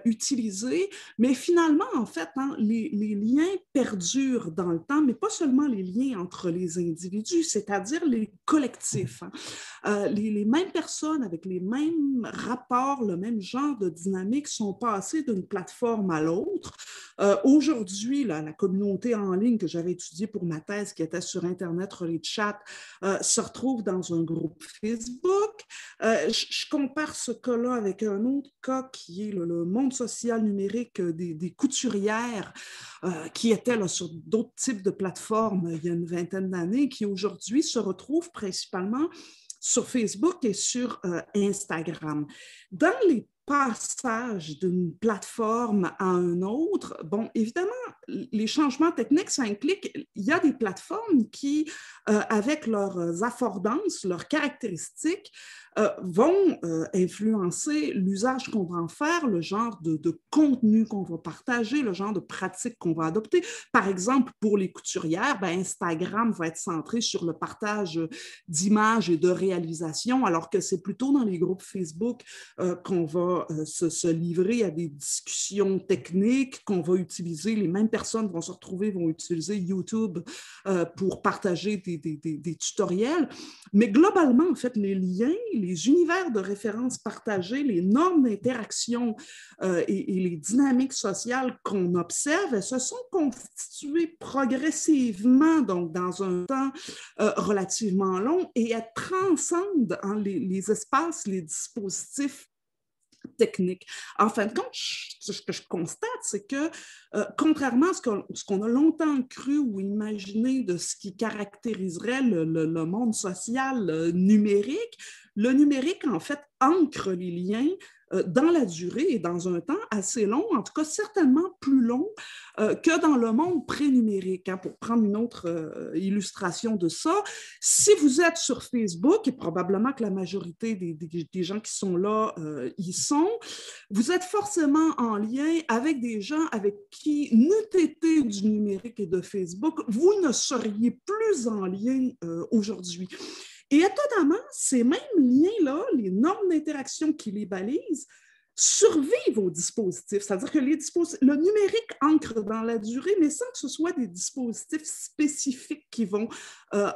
utilisés. Mais finalement, en fait, les liens perdurent dans le temps, mais pas seulement les liens entre les individus, c'est-à-dire les collectifs. Les mêmes personnes avec les mêmes rapports, le même genre de dynamique sont passées d'une plateforme à l'autre. Aujourd'hui, la communauté en ligne que j'avais étudiée pour ma thèse, qui était sur Internet, Relais de Chat, se retrouve dans un groupe Facebook. Je compare ce cas-là avec un autre cas qui est le monde social numérique des couturières qui étaient là, sur d'autres types de plateformes il y a une vingtaine d'années, qui aujourd'hui se retrouvent principalement sur Facebook et sur Instagram. Dans les passages d'une plateforme à une autre, bon, évidemment, les changements techniques, ça implique, il y a des plateformes qui, avec leurs affordances, leurs caractéristiques, vont influencer l'usage qu'on va en faire, le genre de contenu qu'on va partager, le genre de pratiques qu'on va adopter. Par exemple, pour les couturières, ben, Instagram va être centré sur le partage d'images et de réalisations, alors que c'est plutôt dans les groupes Facebook qu'on va se livrer à des discussions techniques, qu'on va utiliser, les mêmes personnes vont se retrouver, vont utiliser YouTube pour partager des tutoriels. Mais globalement, en fait, les liens, les univers de référence partagés, les normes d'interaction et les dynamiques sociales qu'on observe, elles se sont constituées progressivement, donc dans un temps relativement long, et elles transcendent les espaces, les dispositifs technique. En fin de compte, ce que je constate, c'est que contrairement à ce qu'on a longtemps cru ou imaginé de ce qui caractériserait le monde social numérique, le numérique, en fait, ancre les liens dans la durée et dans un temps assez long, en tout cas certainement plus long que dans le monde pré-numérique. Hein. Pour prendre une autre illustration de ça, si vous êtes sur Facebook, et probablement que la majorité des gens qui sont là y sont, vous êtes forcément en lien avec des gens avec qui, n'eût été du numérique et de Facebook, vous ne seriez plus en lien aujourd'hui. Et étonnamment, ces mêmes liens-là, les normes d'interaction qui les balisent, survivent aux dispositifs. C'est-à-dire que le numérique ancre dans la durée, mais sans que ce soit des dispositifs spécifiques qui vont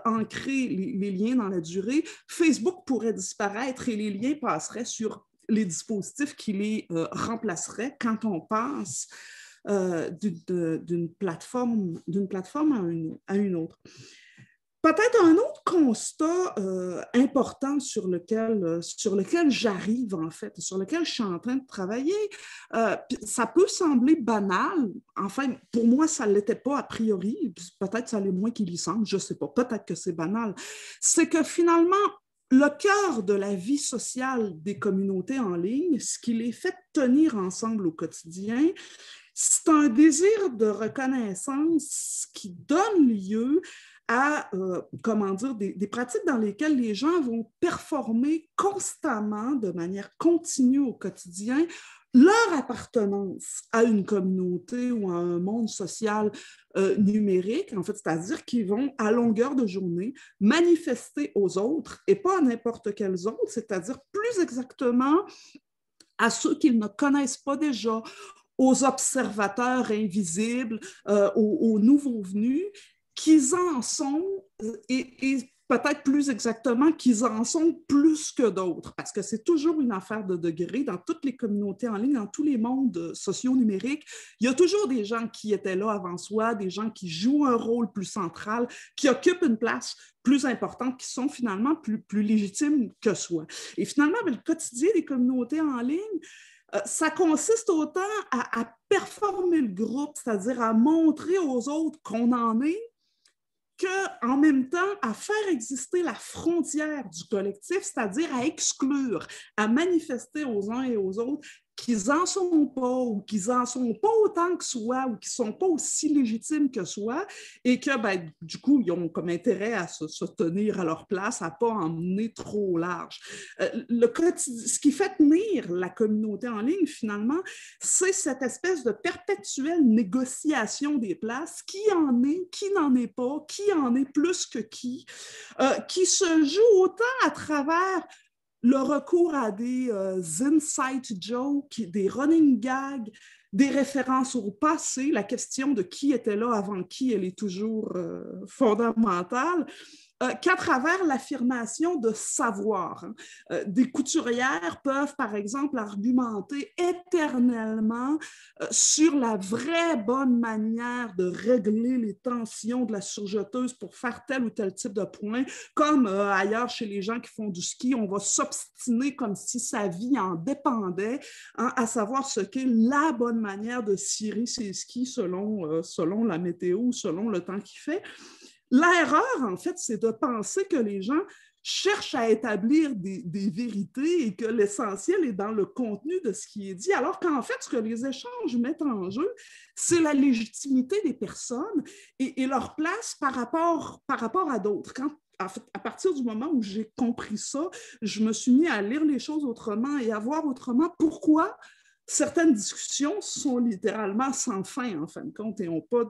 ancrer les liens dans la durée. Facebook pourrait disparaître et les liens passeraient sur les dispositifs qui les remplaceraient quand on passe d'une plateforme à une autre. Peut-être un autre constat important sur lequel j'arrive, en fait, sur lequel je suis en train de travailler, ça peut sembler banal, enfin, pour moi, ça ne l'était pas a priori, peut-être ça l'est moins qu'il y semble, je ne sais pas, peut-être que c'est banal, c'est que finalement, le cœur de la vie sociale des communautés en ligne, ce qui les fait tenir ensemble au quotidien, c'est un désir de reconnaissance qui donne lieu à des pratiques dans lesquelles les gens vont performer constamment, de manière continue au quotidien, leur appartenance à une communauté ou à un monde social numérique, en fait, c'est-à-dire qu'ils vont, à longueur de journée, manifester aux autres, et pas à n'importe quels autres, c'est-à-dire plus exactement à ceux qu'ils ne connaissent pas déjà, aux observateurs invisibles, aux nouveaux venus, qu'ils en sont, et peut-être plus exactement qu'ils en sont plus que d'autres, parce que c'est toujours une affaire de degré dans toutes les communautés en ligne, dans tous les mondes sociaux numériques. Il y a toujours des gens qui étaient là avant soi, des gens qui jouent un rôle plus central, qui occupent une place plus importante, qui sont finalement plus légitimes que soi. Et finalement, le quotidien des communautés en ligne, ça consiste autant à performer le groupe, c'est-à-dire à montrer aux autres qu'on en est, qu'en même temps, à faire exister la frontière du collectif, c'est-à-dire à exclure, à manifester aux uns et aux autres qu'ils n'en sont pas ou qu'ils n'en sont pas autant que soi ou qu'ils ne sont pas aussi légitimes que soi et que, ben, du coup, ils ont comme intérêt à se tenir à leur place, à ne pas emmener trop large. Ce qui fait tenir la communauté en ligne, finalement, c'est cette espèce de perpétuelle négociation des places, qui en est, qui n'en est pas, qui en est plus que qui se joue autant à travers le recours à des inside jokes, des running gags, des références au passé, la question de qui était là avant qui, elle est toujours fondamentale, qu'à travers l'affirmation de savoir. Des couturières peuvent, par exemple, argumenter éternellement sur la vraie bonne manière de régler les tensions de la surjeteuse pour faire tel ou tel type de point, comme ailleurs chez les gens qui font du ski, on va s'obstiner comme si sa vie en dépendait, hein, à savoir ce qu'est la bonne manière de cirer ses skis selon la météo, selon le temps qu'il fait. L'erreur, en fait, c'est de penser que les gens cherchent à établir des vérités et que l'essentiel est dans le contenu de ce qui est dit, alors qu'en fait, ce que les échanges mettent en jeu, c'est la légitimité des personnes et leur place par rapport à d'autres. À partir du moment où j'ai compris ça, je me suis mis à lire les choses autrement et à voir autrement pourquoi certaines discussions sont littéralement sans fin, en fin de compte, et n'ont pas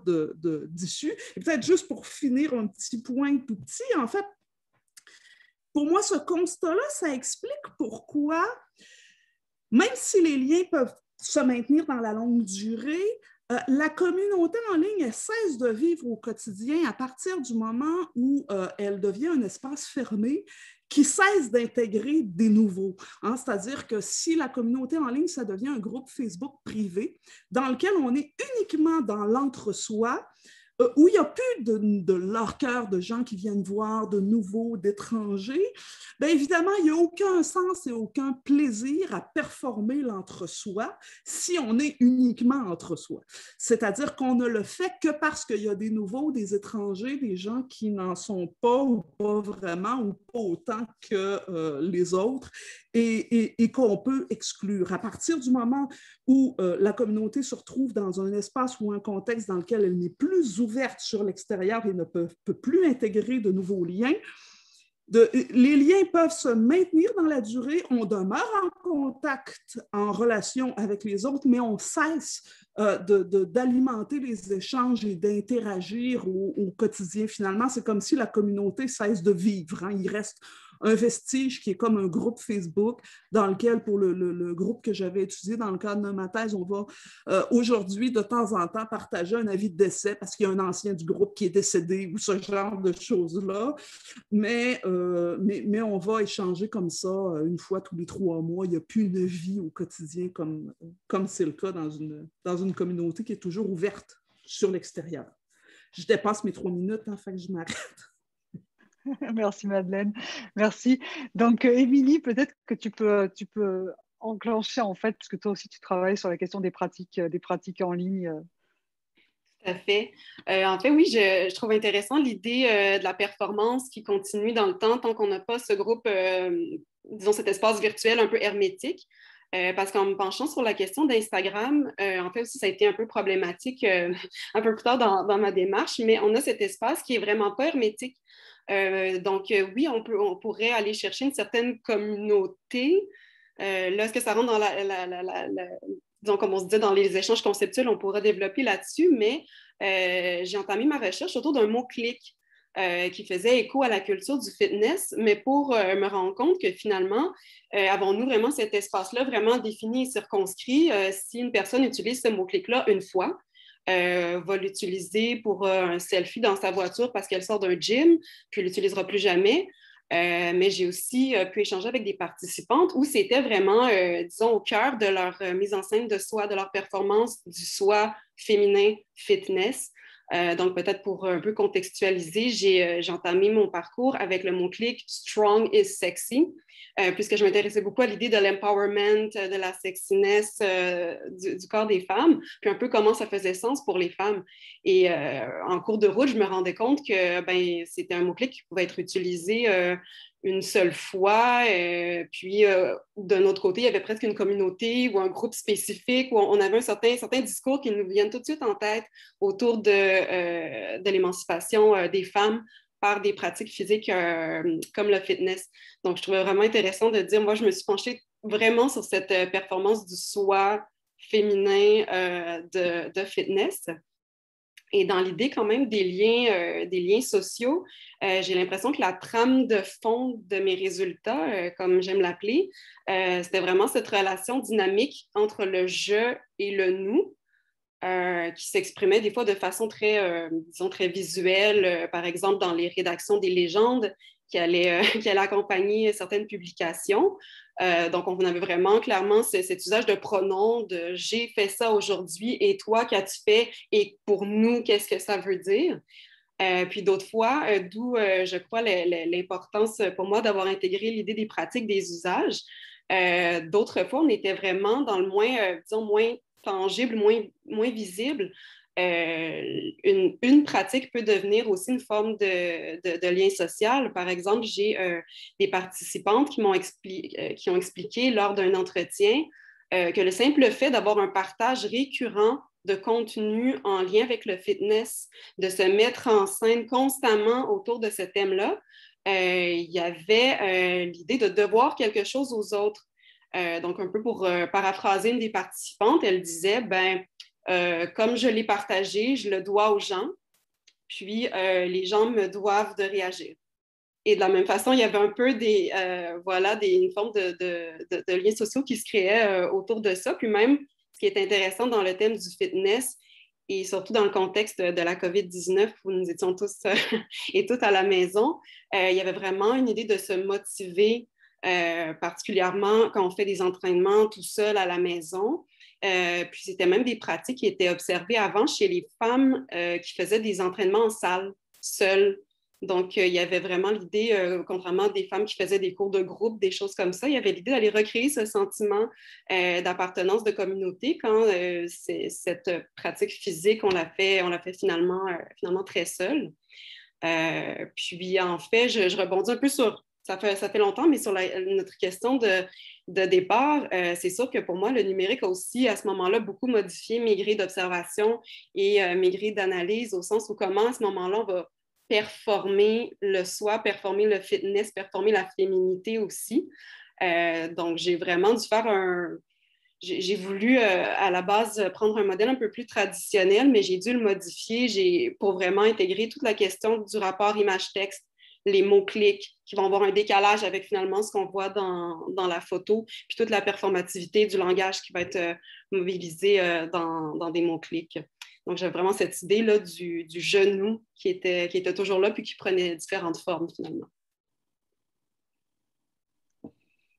d'issue. Et peut-être juste pour finir un petit point tout petit, en fait, pour moi, ce constat-là, ça explique pourquoi, même si les liens peuvent se maintenir dans la longue durée, la communauté en ligne, elle cesse de vivre au quotidien à partir du moment où elle devient un espace fermé qui cesse d'intégrer des nouveaux. Hein? C'est-à-dire que si la communauté en ligne, ça devient un groupe Facebook privé dans lequel on est uniquement dans l'entre-soi, où il n'y a plus de leur cœur de gens qui viennent voir, de nouveaux, d'étrangers, bien évidemment, il n'y a aucun sens et aucun plaisir à performer l'entre-soi si on est uniquement entre soi. C'est-à-dire qu'on ne le fait que parce qu'il y a des nouveaux, des étrangers, des gens qui n'en sont pas ou pas vraiment ou pas autant que les autres et qu'on peut exclure. À partir du moment où la communauté se retrouve dans un espace ou un contexte dans lequel elle n'est plus ouverte sur l'extérieur et ne peut plus intégrer de nouveaux liens, les liens peuvent se maintenir dans la durée, on demeure en contact, en relation avec les autres, mais on cesse d'alimenter les échanges et d'interagir au quotidien. Finalement, c'est comme si la communauté cesse de vivre. Hein. Il reste un vestige qui est comme un groupe Facebook dans lequel, pour le groupe que j'avais étudié dans le cadre de ma thèse, on va aujourd'hui, de temps en temps, partager un avis de décès parce qu'il y a un ancien du groupe qui est décédé ou ce genre de choses-là. Mais on va échanger comme ça une fois tous les 3 mois. Il n'y a plus une vie au quotidien comme c'est le cas dans une communauté qui est toujours ouverte sur l'extérieur. Je dépasse mes 3 minutes, hein, fait que je m'arrête. Merci Madeleine, merci. Donc Émilie, peut-être que tu peux enclencher en fait, parce que toi aussi tu travailles sur la question des pratiques en ligne. Tout à fait. En fait, oui, je trouve intéressant l'idée de la performance qui continue dans le temps tant qu'on n'a pas ce groupe, disons cet espace virtuel un peu hermétique. Parce qu'en me penchant sur la question d'Instagram, en fait aussi, ça a été un peu problématique un peu plus tard dans ma démarche, mais on a cet espace qui n'est vraiment pas hermétique. Donc, oui, on pourrait aller chercher une certaine communauté. Là, est-ce que ça rentre dans disons, comme on se disait, dans les échanges conceptuels, on pourra développer là-dessus, mais j'ai entamé ma recherche autour d'un mot-clic qui faisait écho à la culture du fitness, mais pour me rendre compte que finalement, avons-nous vraiment cet espace-là vraiment défini et circonscrit si une personne utilise ce mot-clic-là une fois, va l'utiliser pour un selfie dans sa voiture parce qu'elle sort d'un gym, puis elle ne l'utilisera plus jamais. Mais j'ai aussi pu échanger avec des participantes où c'était vraiment, disons, au cœur de leur mise en scène de soi, de leur performance du soi féminin fitness. Donc, peut-être pour un peu contextualiser, j'ai entamé mon parcours avec le mot-clic « Strong is sexy », puisque je m'intéressais beaucoup à l'idée de l'empowerment, de la sexiness du corps des femmes, puis un peu comment ça faisait sens pour les femmes. Et en cours de route, je me rendais compte que c'était un mot-clic qui pouvait être utilisé une seule fois. Puis, d'un autre côté, il y avait presque une communauté ou un groupe spécifique où on avait un certain discours qui nous viennent tout de suite en tête autour de l'émancipation des femmes par des pratiques physiques comme le fitness. Donc, je trouvais vraiment intéressant de dire, moi, je me suis penchée vraiment sur cette performance du soi féminin de fitness. Et dans l'idée quand même des liens sociaux, j'ai l'impression que la trame de fond de mes résultats, comme j'aime l'appeler, c'était vraiment cette relation dynamique entre le je et le nous, qui s'exprimait des fois de façon disons, très visuelle, par exemple dans les rédactions des légendes qui allaient, qui allaient accompagner certaines publications. Donc, on avait vraiment clairement cet usage de pronoms de j'ai fait ça aujourd'hui et toi, qu'as-tu fait? Et pour nous, qu'est-ce que ça veut dire? Puis d'autres fois, d'où je crois l'importance pour moi d'avoir intégré l'idée des pratiques, des usages. D'autres fois, on était vraiment dans le moins, disons, moins tangible, moins visible. Une pratique peut devenir aussi une forme de lien social. Par exemple, j'ai des participantes qui qui ont expliqué lors d'un entretien que le simple fait d'avoir un partage récurrent de contenu en lien avec le fitness, de se mettre en scène constamment autour de ce thème-là, il y avait l'idée de devoir quelque chose aux autres. Donc, un peu pour paraphraser une des participantes, elle disait, comme je l'ai partagé, je le dois aux gens, puis les gens me doivent de réagir. Et de la même façon, il y avait un peu une forme de liens sociaux qui se créaient autour de ça. Puis même, ce qui est intéressant dans le thème du fitness, et surtout dans le contexte de la COVID-19, où nous étions tous et toutes à la maison, il y avait vraiment une idée de se motiver, particulièrement quand on fait des entraînements tout seul à la maison. Puis c'était même des pratiques qui étaient observées avant chez les femmes qui faisaient des entraînements en salle, seules. Donc, il y avait vraiment l'idée, contrairement à des femmes qui faisaient des cours de groupe, des choses comme ça, il y avait l'idée d'aller recréer ce sentiment d'appartenance de communauté quand cette pratique physique, on l'a fait finalement très seule. Puis, en fait, je rebondis un peu sur, ça fait longtemps, mais sur notre question de départ, c'est sûr que pour moi, le numérique a aussi, à ce moment-là, beaucoup modifié mes grilles d'observation et mes grilles d'analyse, au sens où comment, à ce moment-là, on va performer le soi, performer le fitness, performer la féminité aussi. Donc, j'ai vraiment dû faire j'ai voulu à la base prendre un modèle un peu plus traditionnel, mais j'ai dû le modifier pour vraiment intégrer toute la question du rapport image-texte, les mots-clics qui vont avoir un décalage avec finalement ce qu'on voit dans la photo, puis toute la performativité du langage qui va être mobilisé dans des mots-clics. Donc, j'avais vraiment cette idée-là du genou qui était toujours là, puis qui prenait différentes formes finalement.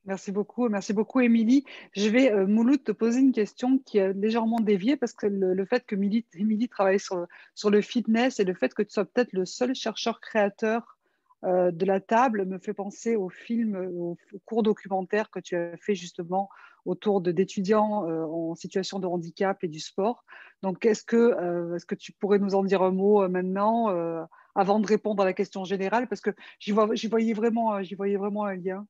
Merci beaucoup, Émilie. Je vais, Mouloud, te poser une question qui est légèrement déviée parce que le fait que Émilie travaille sur le fitness et le fait que tu sois peut-être le seul chercheur créateur de la table me fait penser au film, au court documentaire que tu as fait justement autour d'étudiants en situation de handicap et du sport. Donc, est-ce que tu pourrais nous en dire un mot maintenant avant de répondre à la question générale? Parce que j'y voyais vraiment un lien.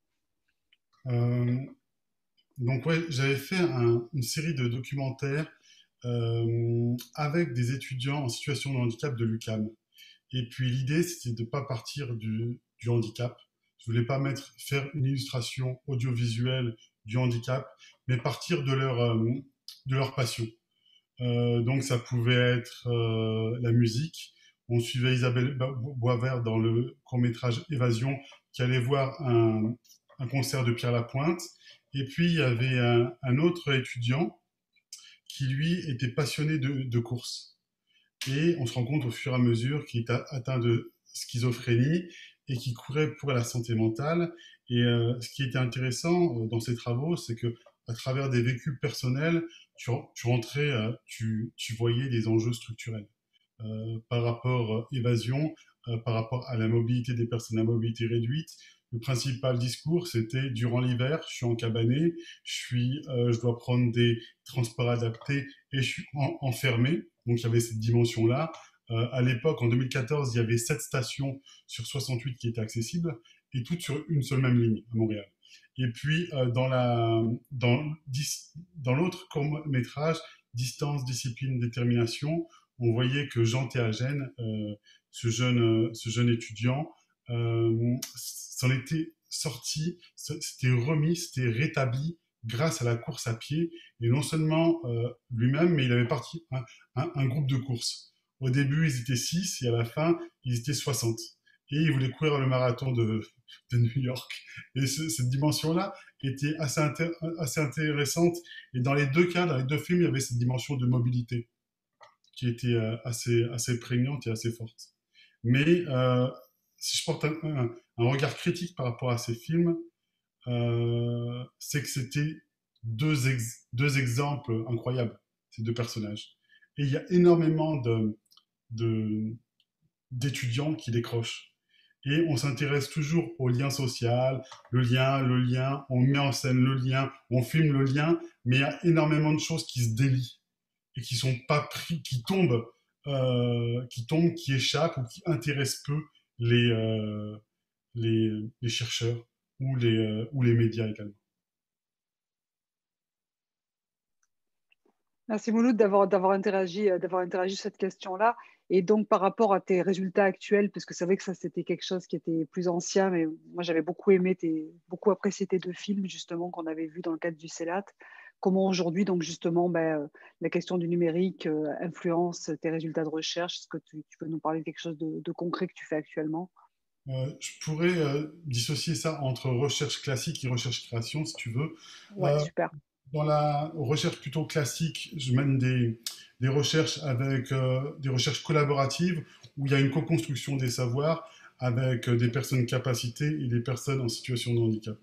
Donc ouais, j'avais fait une série de documentaires avec des étudiants en situation de handicap de l'UQAM. Et puis l'idée, c'était de ne pas partir du handicap. Je voulais pas faire une illustration audiovisuelle du handicap, mais partir de leur passion. Donc ça pouvait être la musique. On suivait Isabelle Boisvert dans le court-métrage Évasion, qui allait voir un concert de Pierre Lapointe. Et puis, il y avait un autre étudiant qui, lui, était passionné de course. Et on se rend compte au fur et à mesure qu'il est atteint de schizophrénie et qui courait pour la santé mentale. Et ce qui était intéressant dans ces travaux, c'est que à travers des vécus personnels, tu rentrais, tu voyais des enjeux structurels par rapport évasion, par rapport à la mobilité des personnes à mobilité réduite. Le principal discours, c'était durant l'hiver, je suis encabané, je dois prendre des transports adaptés et je suis enfermé. Donc, il y avait cette dimension-là. À l'époque, en 2014, il y avait 7 stations sur 68 qui étaient accessibles et toutes sur une seule même ligne à Montréal. Et puis, dans l'autre court-métrage, Distance, discipline, détermination, on voyait que Jean Théagène, ce jeune étudiant, s'en était sorti, c'était remis, c'était rétabli grâce à la course à pied, et non seulement lui-même, mais il avait parti un groupe de course Au début, ils étaient 6 et à la fin, ils étaient 60. Et ils voulaient courir le marathon de New York. Et cette dimension-là était assez intéressante. Et dans les deux cas, dans les deux films, il y avait cette dimension de mobilité qui était assez prégnante et assez forte. Mais si je porte un regard critique par rapport à ces films, c'est que c'était deux exemples incroyables, ces deux personnages. Et il y a énormément d'étudiants qui décrochent. Et on s'intéresse toujours au lien social, le lien, on met en scène le lien, on filme le lien, mais il y a énormément de choses qui se délient et qui sont pas pris, qui échappent ou qui intéressent peu les chercheurs ou les médias également. Merci Mouloud d'avoir interagi sur cette question-là. Et donc, par rapport à tes résultats actuels, parce que c'est vrai que ça, c'était quelque chose qui était plus ancien, mais moi, j'avais beaucoup apprécié tes deux films, justement, qu'on avait vus dans le cadre du CELAT. Comment aujourd'hui, donc, justement, la question du numérique influence tes résultats de recherche? Est-ce que tu peux nous parler de quelque chose de concret que tu fais actuellement? Je pourrais dissocier ça entre recherche classique et recherche création, si tu veux. Ouais, super. Dans la recherche plutôt classique, je mène des recherches avec des recherches collaboratives où il y a une co-construction des savoirs avec des personnes capacitées et des personnes en situation de handicap.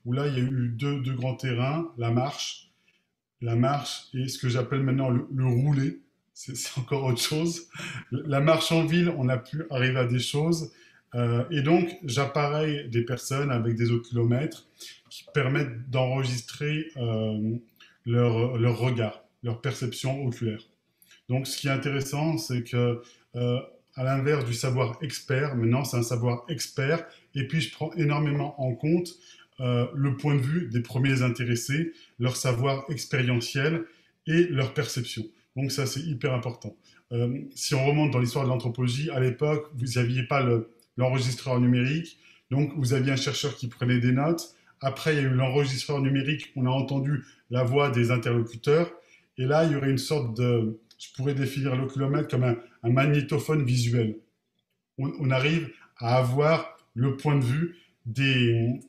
Où là, il y a eu deux grands terrains, la marche et ce que j'appelle maintenant le roulé. C'est encore autre chose. La marche en ville, on a pu arriver à des choses. Et donc, j'appareille des personnes avec des oculomètres qui permettent d'enregistrer leur regard, leur perception oculaire. Donc, ce qui est intéressant, c'est que, à l'inverse du savoir expert, maintenant, c'est un savoir expert. Et puis, je prends énormément en compte le point de vue des premiers intéressés, leur savoir expérientiel et leur perception. Donc, ça, c'est hyper important. Si on remonte dans l'histoire de l'anthropologie, à l'époque, vous n'aviez pas l'enregistreur numérique. Donc, vous aviez un chercheur qui prenait des notes. Après, il y a eu l'enregistreur numérique. On a entendu la voix des interlocuteurs. Et là, il y aurait une sorte de... Je pourrais définir l'oculomètre comme un magnétophone visuel. On arrive à avoir le point de vue des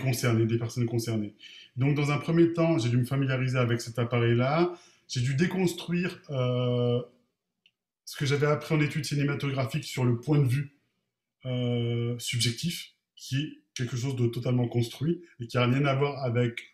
concernés, des personnes concernées. Donc, dans un premier temps, j'ai dû me familiariser avec cet appareil-là. J'ai dû déconstruire ce que j'avais appris en études cinématographiques sur le point de vue subjectif, qui est quelque chose de totalement construit et qui n'a rien à voir avec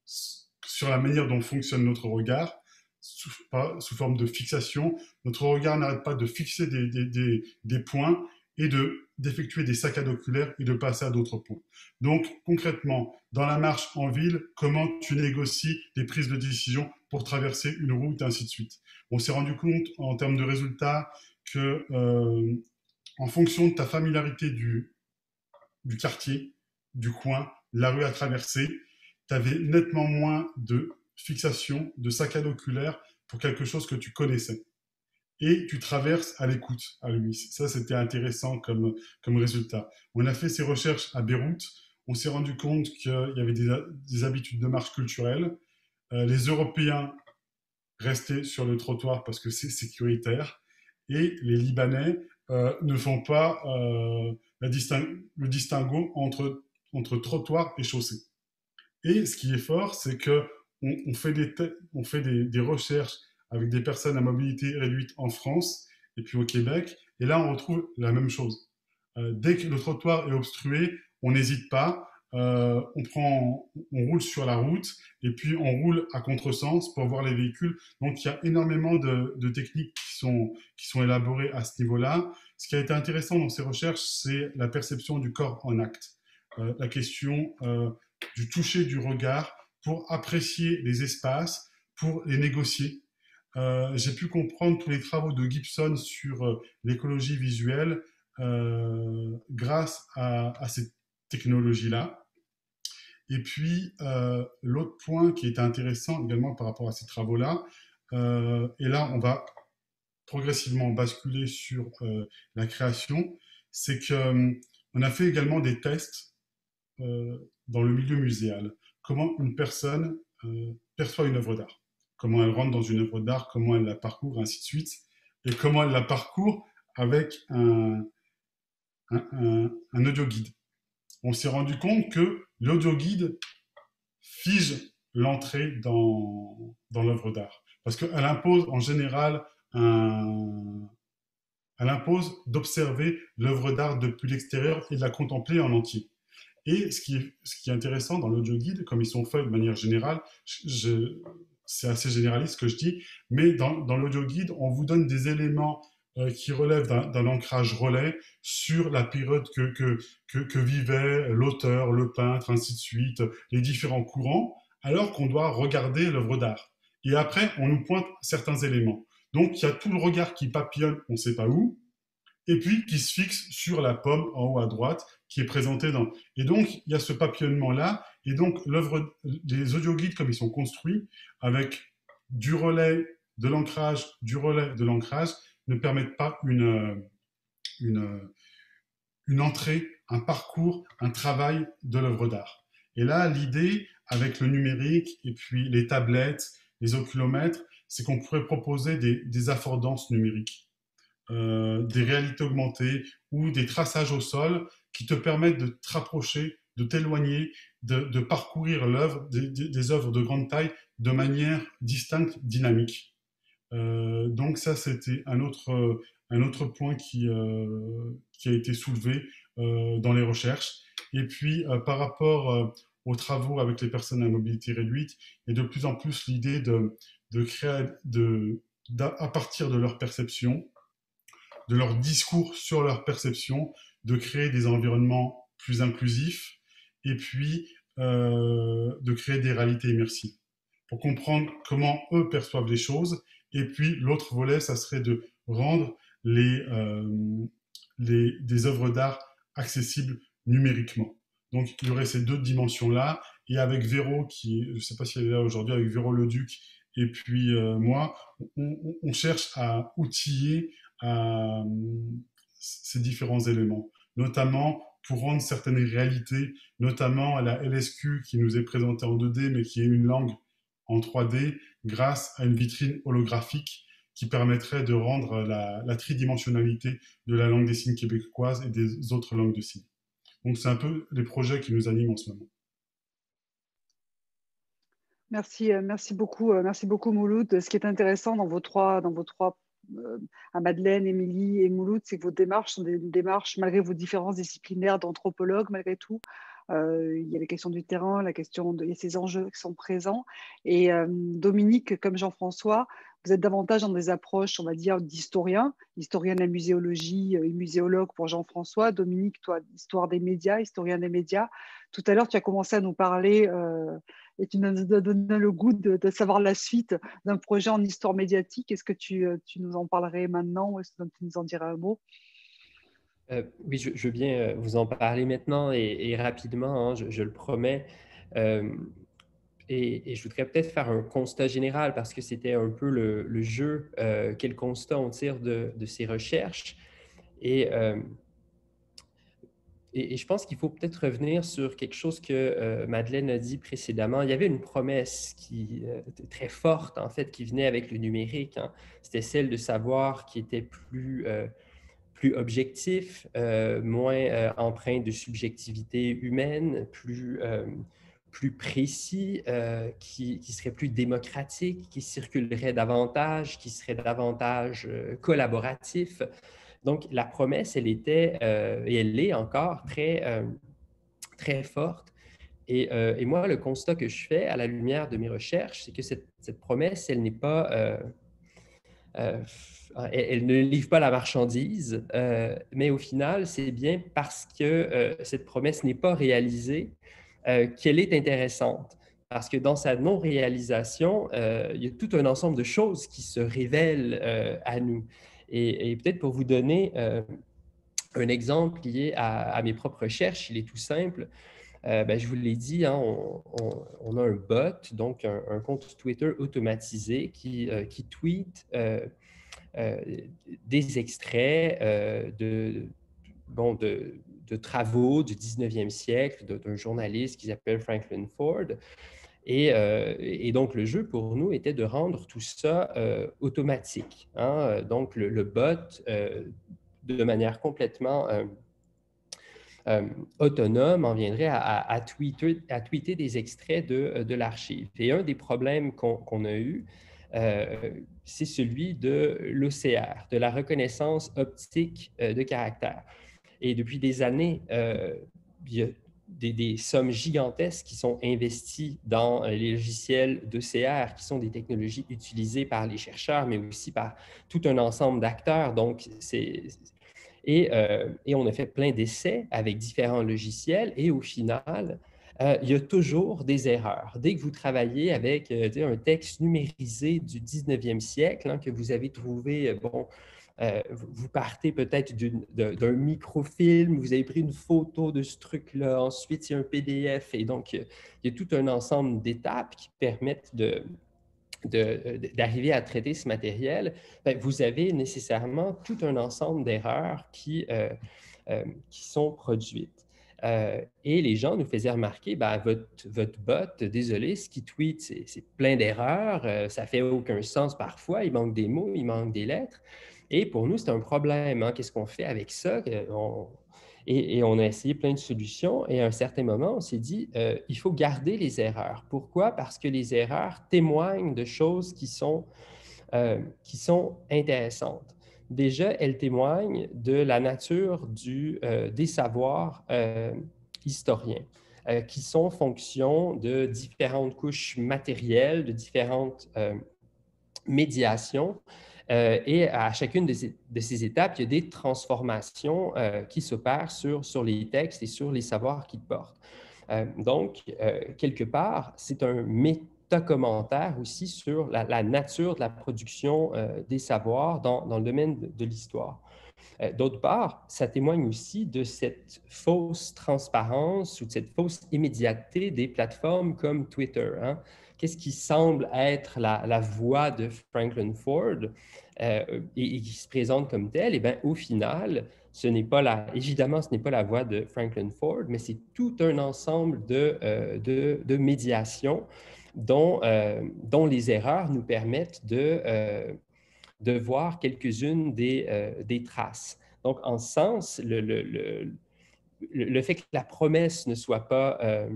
sur la manière dont fonctionne notre regard, sous forme de fixation. Notre regard n'arrête pas de fixer des points et d'effectuer des saccades oculaires et de passer à d'autres points. Donc, concrètement, dans la marche en ville, comment tu négocies des prises de décision pour traverser une route, et ainsi de suite. On s'est rendu compte, en termes de résultats, que en fonction de ta familiarité du quartier, du coin, la rue à traverser, tu avais nettement moins de fixation, de saccades oculaires pour quelque chose que tu connaissais. Et tu traverses à l'écoute, à lui. Ça, c'était intéressant comme résultat. On a fait ces recherches à Beyrouth. On s'est rendu compte qu'il y avait des habitudes de marche culturelles. Les Européens restaient sur le trottoir parce que c'est sécuritaire. Et les Libanais ne font pas le distinguo entre trottoir et chaussée. Et ce qui est fort, c'est qu'on fait des recherches avec des personnes à mobilité réduite en France et puis au Québec, et là on retrouve la même chose. Dès que le trottoir est obstrué, on n'hésite pas, on roule sur la route et puis on roule à contresens pour voir les véhicules. Donc il y a énormément de techniques qui sont élaborées à ce niveau-là. Ce qui a été intéressant dans ces recherches, c'est la perception du corps en acte, la question du toucher du regard pour apprécier les espaces, pour les négocier. J'ai pu comprendre tous les travaux de Gibson sur l'écologie visuelle grâce à cette technologie-là. Et puis, l'autre point qui était intéressant également par rapport à ces travaux-là, et là, on va progressivement basculer sur la création, c'est qu'on a fait également des tests dans le milieu muséal. Comment une personne perçoit une œuvre d'art, comment elle rentre dans une œuvre d'art, comment elle la parcourt, ainsi de suite. et comment elle la parcourt avec un audio guide. On s'est rendu compte que l'audio guide fige l'entrée dans l'œuvre d'art. Parce qu'elle impose en général elle impose d'observer l'œuvre d'art depuis l'extérieur et de la contempler en entier. Et ce qui est intéressant dans l'audio guide, comme ils sont faits de manière générale, c'est assez généraliste ce que je dis, mais dans l'audio guide, on vous donne des éléments qui relèvent d'un ancrage relais sur la période que vivait l'auteur, le peintre, ainsi de suite, les différents courants, alors qu'on doit regarder l'œuvre d'art. Et après, on nous pointe certains éléments. Donc, il y a tout le regard qui papillonne, on ne sait pas où, et puis qui se fixe sur la pomme en haut à droite, qui est présentée dans... Et donc, il y a ce papillonnement-là, et donc l'œuvre des audioguides, comme ils sont construits, avec du relais, de l'ancrage, du relais, de l'ancrage, ne permettent pas une entrée, un parcours, un travail de l'œuvre d'art. Et là, l'idée, avec le numérique, et puis les tablettes, les oculomètres, c'est qu'on pourrait proposer des affordances numériques. Des réalités augmentées ou des traçages au sol qui te permettent de te rapprocher, de t'éloigner, de parcourir l'œuvre, des œuvres de grande taille de manière distincte, dynamique. Donc ça, c'était un autre point qui a été soulevé dans les recherches. Et puis, par rapport aux travaux avec les personnes à mobilité réduite, il y a de plus en plus l'idée de créer, à partir de leur perception, de leur discours sur leur perception, de créer des environnements plus inclusifs et puis de créer des réalités immersives pour comprendre comment eux perçoivent les choses. Et puis l'autre volet, ça serait de rendre des œuvres d'art accessibles numériquement. Donc il y aurait ces deux dimensions-là. Et avec Véro, je ne sais pas si elle est là aujourd'hui, avec Véro Leduc et puis moi, on cherche à outiller ces différents éléments, notamment pour rendre certaines réalités, notamment à la LSQ qui nous est présentée en 2D, mais qui est une langue en 3D, grâce à une vitrine holographique qui permettrait de rendre la tridimensionnalité de la langue des signes québécoise et des autres langues de signes. Donc c'est un peu les projets qui nous animent en ce moment. Merci beaucoup Mouloud. Ce qui est intéressant dans vos trois à Madeleine, Émilie et Mouloud, c'est que vos démarches sont des démarches, malgré vos différences disciplinaires d'anthropologue, malgré tout. Il y a la question du terrain, il y a ces enjeux qui sont présents. Et Dominique, comme Jean-François, vous êtes davantage dans des approches, on va dire, d'historien de la muséologie et muséologue pour Jean-François. Dominique, toi, histoire des médias, historien des médias. Tout à l'heure, tu as commencé à nous parler et tu nous as donné le goût de savoir la suite d'un projet en histoire médiatique. Est-ce que tu nous en parlerais maintenant ou est-ce que tu nous en dirais un mot? Oui, je veux bien vous en parler maintenant et rapidement, hein, je le promets. Et je voudrais peut-être faire un constat général parce que c'était un peu le jeu, quel constat on tire de ces recherches. Et je pense qu'il faut peut-être revenir sur quelque chose que Madeleine a dit précédemment. Il y avait une promesse qui très forte, en fait, qui venait avec le numérique, hein. C'était celle de savoir qui était plus objectif, moins empreint de subjectivité humaine, plus précis, qui serait plus démocratique, qui circulerait davantage, qui serait davantage collaboratif. Donc, la promesse, elle était, et elle l'est encore, très forte. Et moi, le constat que je fais à la lumière de mes recherches, c'est que cette promesse, elle n'est pas... elle ne livre pas la marchandise, mais au final, c'est bien parce que cette promesse n'est pas réalisée qu'elle est intéressante. Parce que dans sa non-réalisation, il y a tout un ensemble de choses qui se révèlent à nous. Et peut-être pour vous donner un exemple lié à mes propres recherches, il est tout simple. Je vous l'ai dit, hein, on a un bot, donc un compte Twitter automatisé qui tweet des extraits de travaux du 19e siècle d'un journaliste qui s'appelle Franklin Ford. Et donc, le jeu pour nous était de rendre tout ça automatique. Hein? Donc, le bot, de manière complètement autonome, en viendrait à tweeter des extraits de l'archive. Et un des problèmes qu'on a eu, c'est celui de l'OCR, de la reconnaissance optique de caractère. Et depuis des années, il y a des sommes gigantesques qui sont investies dans les logiciels d'OCR, qui sont des technologies utilisées par les chercheurs, mais aussi par tout un ensemble d'acteurs. Donc, et on a fait plein d'essais avec différents logiciels et au final, il y a toujours des erreurs. Dès que vous travaillez avec un texte numérisé du 19e siècle, hein, que vous avez trouvé, vous partez peut-être d'un microfilm, vous avez pris une photo de ce truc-là, ensuite il y a un PDF, et donc il y a tout un ensemble d'étapes qui permettent d'arriver à traiter ce matériel. Bien, vous avez nécessairement tout un ensemble d'erreurs qui sont produites. Et les gens nous faisaient remarquer, ben, votre bot, désolé, ce qui tweet, c'est plein d'erreurs, ça ne fait aucun sens parfois, il manque des mots, il manque des lettres. Et pour nous, c'est un problème. Hein? Qu'est-ce qu'on fait avec ça? Et on a essayé plein de solutions. Et à un certain moment, on s'est dit, il faut garder les erreurs. Pourquoi? Parce que les erreurs témoignent de choses qui sont intéressantes. Déjà, elles témoignent de la nature des savoirs historiens, qui sont fonction de différentes couches matérielles, de différentes médiations. Et à chacune de ces étapes, il y a des transformations qui s'opèrent sur les textes et sur les savoirs qu'ils portent. Donc, quelque part, c'est un méta-commentaire aussi sur la nature de la production des savoirs dans le domaine de l'histoire. D'autre part, ça témoigne aussi de cette fausse transparence ou de cette fausse immédiateté des plateformes comme Twitter. Hein? Qu'est-ce qui semble être la voix de Franklin Ford et qui se présente comme telle? Eh bien, au final, évidemment, ce n'est pas la voix de Franklin Ford, mais c'est tout un ensemble de médiations dont les erreurs nous permettent de voir quelques-unes des traces. Donc, en ce sens, le fait que la promesse ne soit pas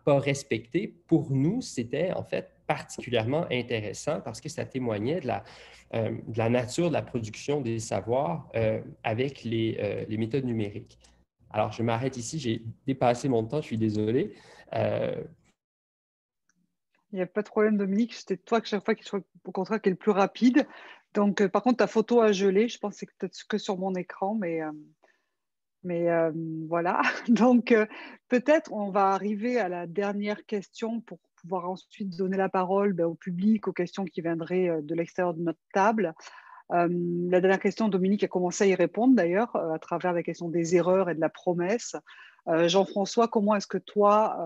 respectée, pour nous, c'était en fait particulièrement intéressant parce que ça témoignait de la nature de la production des savoirs avec les méthodes numériques. Alors, je m'arrête ici, j'ai dépassé mon temps, je suis désolé. Il n'y a pas de problème, Dominique. C'était toi que chaque fois qui soit au contraire qui est le plus rapide. Donc, par contre, ta photo a gelé. Je pense que c'est peut-être que sur mon écran, mais voilà. Donc, peut-être on va arriver à la dernière question pour pouvoir ensuite donner la parole au public, aux questions qui viendraient de l'extérieur de notre table. La dernière question, Dominique a commencé à y répondre d'ailleurs à travers la question des erreurs et de la promesse. Jean-François, comment est-ce que toi,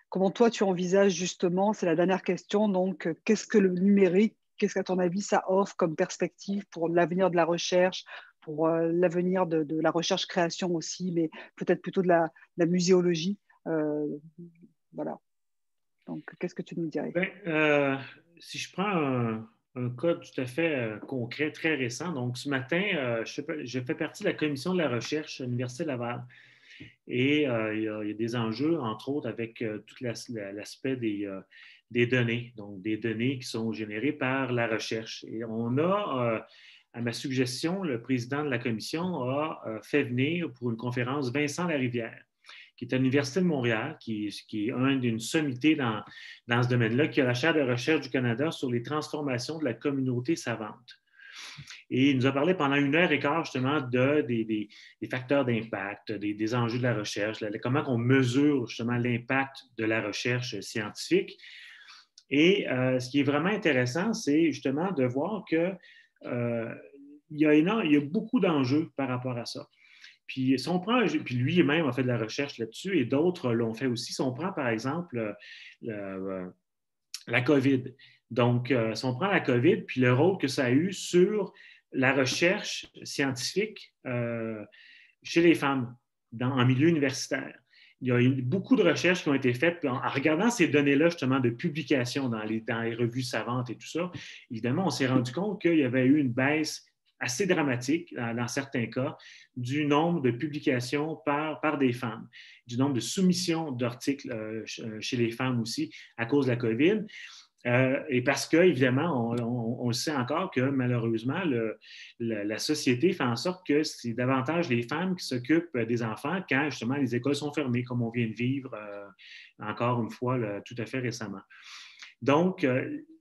comment toi tu envisages justement, c'est la dernière question, donc qu'est-ce que le numérique, qu'est-ce qu'à ton avis ça offre comme perspective pour l'avenir de la recherche, pour l'avenir de la recherche-création aussi, mais peut-être plutôt de la muséologie. Voilà. Donc, qu'est-ce que tu nous dirais? Si je prends un cas tout à fait concret, très récent, donc ce matin, je fais partie de la commission de la recherche à l'Université Laval. Et il y a des enjeux, entre autres, avec tout l'aspect des données, donc des données qui sont générées par la recherche. Et on a, à ma suggestion, le président de la commission a fait venir pour une conférence Vincent Larivière, qui est à l'Université de Montréal, qui est une sommité dans ce domaine-là, qui a la chaire de recherche du Canada sur les transformations de la communauté savante. Et il nous a parlé pendant 1h15 justement des facteurs d'impact, des enjeux de la recherche, comment on mesure justement l'impact de la recherche scientifique. Et ce qui est vraiment intéressant, c'est justement de voir qu'il y a beaucoup d'enjeux par rapport à ça. Puis, si on prend, puis lui-même a fait de la recherche là-dessus et d'autres l'ont fait aussi. Si on prend par exemple la COVID. Donc, si on prend la COVID, puis le rôle que ça a eu sur la recherche scientifique chez les femmes en milieu universitaire. il y a eu beaucoup de recherches qui ont été faites. En regardant ces données-là, justement, de publication dans les revues savantes et tout ça, évidemment, on s'est rendu compte qu'il y avait eu une baisse assez dramatique, dans certains cas, du nombre de publications par des femmes, du nombre de soumissions d'articles chez les femmes aussi à cause de la COVID. Et parce que, évidemment, on le sait encore que malheureusement, la société fait en sorte que c'est davantage les femmes qui s'occupent des enfants quand justement les écoles sont fermées, comme on vient de vivre encore une fois tout à fait récemment. Donc,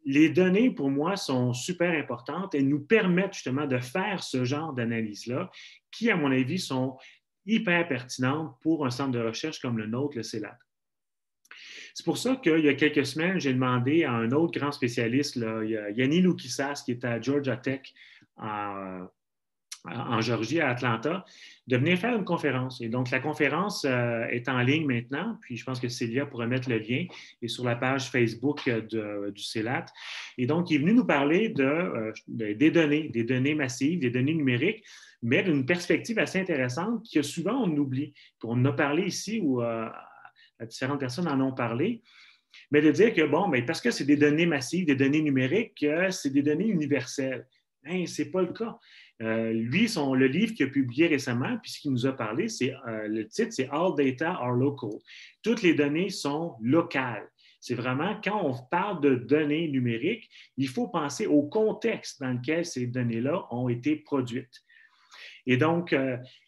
les données, pour moi, sont super importantes et nous permettent justement de faire ce genre d'analyse-là qui, à mon avis, sont hyper pertinentes pour un centre de recherche comme le nôtre, le CELAT. C'est pour ça qu'il y a quelques semaines, j'ai demandé à un autre grand spécialiste, là, Yanni Loukissas, qui est à Georgia Tech en Géorgie, à Atlanta, de venir faire une conférence. Et donc, la conférence est en ligne maintenant, puis je pense que Célia pourrait mettre le lien, et sur la page Facebook du CELAT. Et donc, il est venu nous parler des données massives, des données numériques, mais d'une perspective assez intéressante que souvent on oublie. Puis on en a parlé ici, où différentes personnes en ont parlé, mais de dire que, bon, bien, parce que c'est des données massives, des données numériques, c'est des données universelles. Hein, ce n'est pas le cas. Lui, le livre qu'il a publié récemment, puis ce qu'il nous a parlé, le titre, c'est « All data are local ». Toutes les données sont locales. C'est vraiment, quand on parle de données numériques, il faut penser au contexte dans lequel ces données-là ont été produites. Et donc,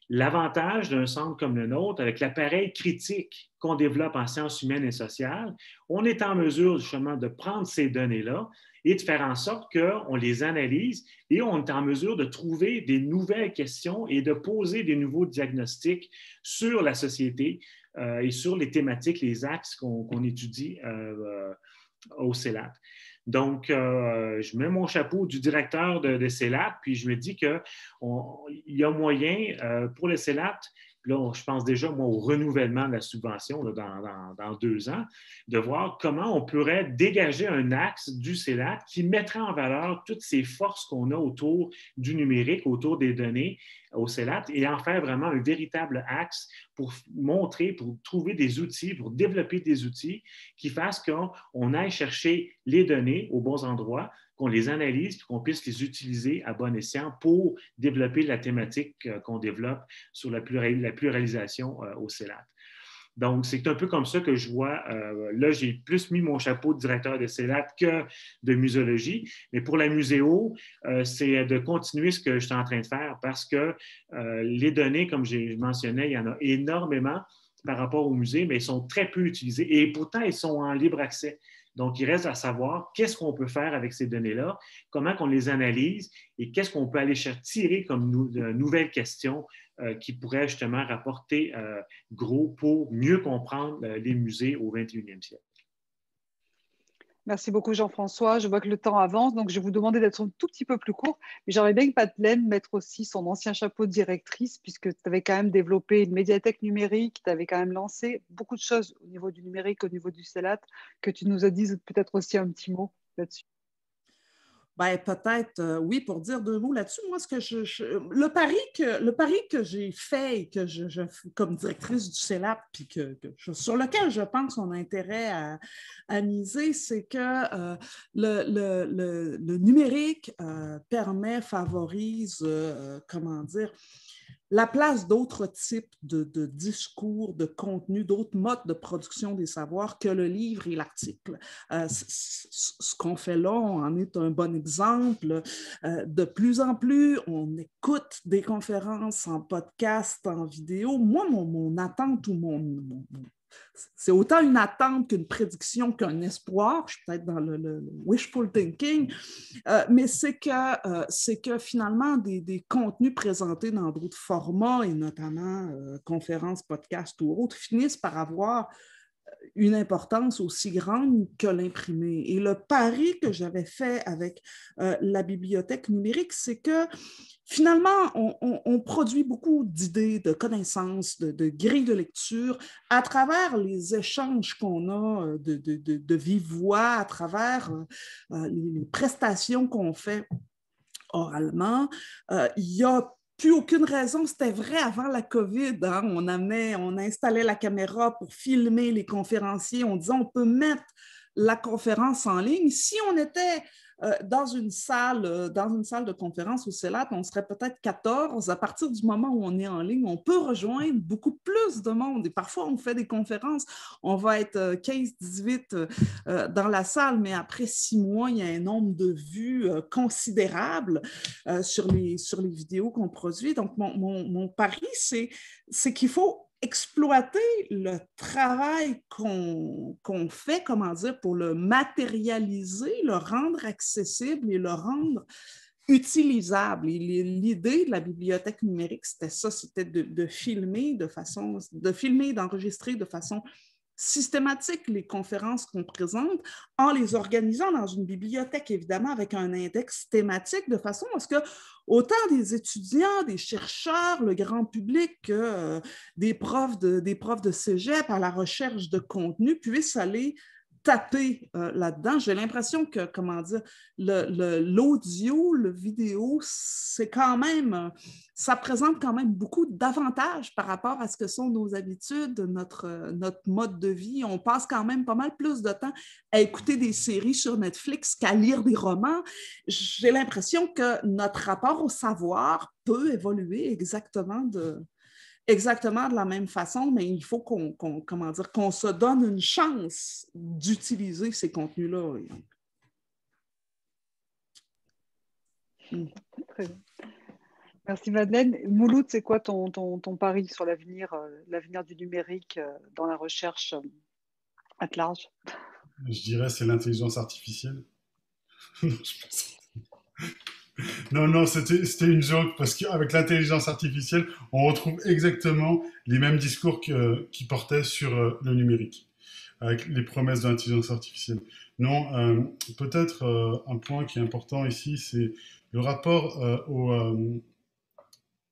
l'avantage d'un centre comme le nôtre, avec l'appareil critique qu'on développe en sciences humaines et sociales, on est en mesure justement de prendre ces données-là et de faire en sorte qu'on les analyse et on est en mesure de trouver des nouvelles questions et de poser des nouveaux diagnostics sur la société et sur les thématiques, les axes qu'on étudie au CELAT. Donc, je mets mon chapeau du directeur de CELAT, puis je me dis qu'il y a moyen pour le CELAT, là, je pense déjà, moi, au renouvellement de la subvention là, dans 2 ans, de voir comment on pourrait dégager un axe du CELAT qui mettrait en valeur toutes ces forces qu'on a autour du numérique, autour des données au CELAT et en faire vraiment un véritable axe pour montrer, pour trouver des outils, pour développer des outils qui fassent qu'on aille chercher les données aux bons endroits, qu'on les analyse et qu'on puisse les utiliser à bon escient pour développer la thématique qu'on développe sur la pluralisation au CELAT. Donc, c'est un peu comme ça que je vois. Là, j'ai plus mis mon chapeau de directeur de CELAT que de muséologie. Mais pour la muséo, c'est de continuer ce que je suis en train de faire parce que les données, comme je mentionnais, il y en a énormément par rapport au musée, mais elles sont très peu utilisées et pourtant, elles sont en libre accès. Donc, il reste à savoir qu'est-ce qu'on peut faire avec ces données-là, comment on les analyse et qu'est-ce qu'on peut aller tirer comme nouvelles questions qui pourraient justement rapporter gros pour mieux comprendre les musées au 21e siècle. Merci beaucoup, Jean-François. Je vois que le temps avance, donc je vais vous demander d'être un tout petit peu plus court. Mais j'aimerais bien que Madeleine mette aussi son ancien chapeau de directrice, puisque tu avais quand même développé une médiathèque numérique, tu avais quand même lancé beaucoup de choses au niveau du numérique, au niveau du CELAT, que tu nous as dit peut-être aussi un petit mot là-dessus. Ben, peut-être, oui, pour dire 2 mots là-dessus. Moi, le pari que j'ai fait et que comme directrice du CELAT, puis sur lequel je pense qu'on a intérêt à miser, c'est que le numérique favorise, comment dire, la place d'autres types de discours, de contenus, d'autres modes de production des savoirs que le livre et l'article. Ce qu'on fait là, on en est un bon exemple. De plus en plus, on écoute des conférences en podcast, en vidéo. Moi, mon attente ou c'est autant une attente qu'une prédiction qu'un espoir. Je suis peut-être dans le wishful thinking, mais c'est que finalement, des contenus présentés dans d'autres formats, et notamment conférences, podcasts ou autres, finissent par avoir une importance aussi grande que l'imprimé. Et le pari que j'avais fait avec la bibliothèque numérique, c'est que finalement, on produit beaucoup d'idées, de connaissances, de grilles de lecture à travers les échanges qu'on a de vive voix, à travers les prestations qu'on fait oralement. Il y a plus aucune raison. C'était vrai avant la COVID. Hein? On installait la caméra pour filmer les conférenciers. On disait on peut mettre la conférence en ligne. Si on était dans une salle de conférence au CELAT, on serait peut-être 14. À partir du moment où on est en ligne, on peut rejoindre beaucoup plus de monde. Et parfois, on fait des conférences, on va être 15, 18 dans la salle, mais après 6 mois, il y a un nombre de vues considérable sur les vidéos qu'on produit. Donc, mon pari, c'est qu'il faut exploiter le travail qu'on fait, comment dire, pour le matérialiser, le rendre accessible et le rendre utilisable. Et l'idée de la bibliothèque numérique, c'était ça, c'était de filmer, d'enregistrer de façon systématique les conférences qu'on présente en les organisant dans une bibliothèque, évidemment, avec un index thématique, de façon à ce que autant des étudiants, des chercheurs, le grand public que des profs de cégep à la recherche de contenu puissent aller taper là-dedans. J'ai l'impression que, comment dire, l'audio, le vidéo, c'est quand même, ça présente quand même beaucoup d'avantages par rapport à ce que sont nos habitudes, notre mode de vie. On passe quand même pas mal plus de temps à écouter des séries sur Netflix qu'à lire des romans. J'ai l'impression que notre rapport au savoir peut évoluer exactement de la même façon, mais il faut qu'on se donne une chance d'utiliser ces contenus-là. Très bien. Merci Madeleine. Mouloud, c'est quoi ton pari sur l'avenir du numérique dans la recherche à large? Je dirais c'est l'intelligence artificielle. Non, c'était une joke parce qu'avec l'intelligence artificielle, on retrouve exactement les mêmes discours qui portaient sur le numérique, avec les promesses de l'intelligence artificielle. Non, peut-être un point qui est important ici, c'est le rapport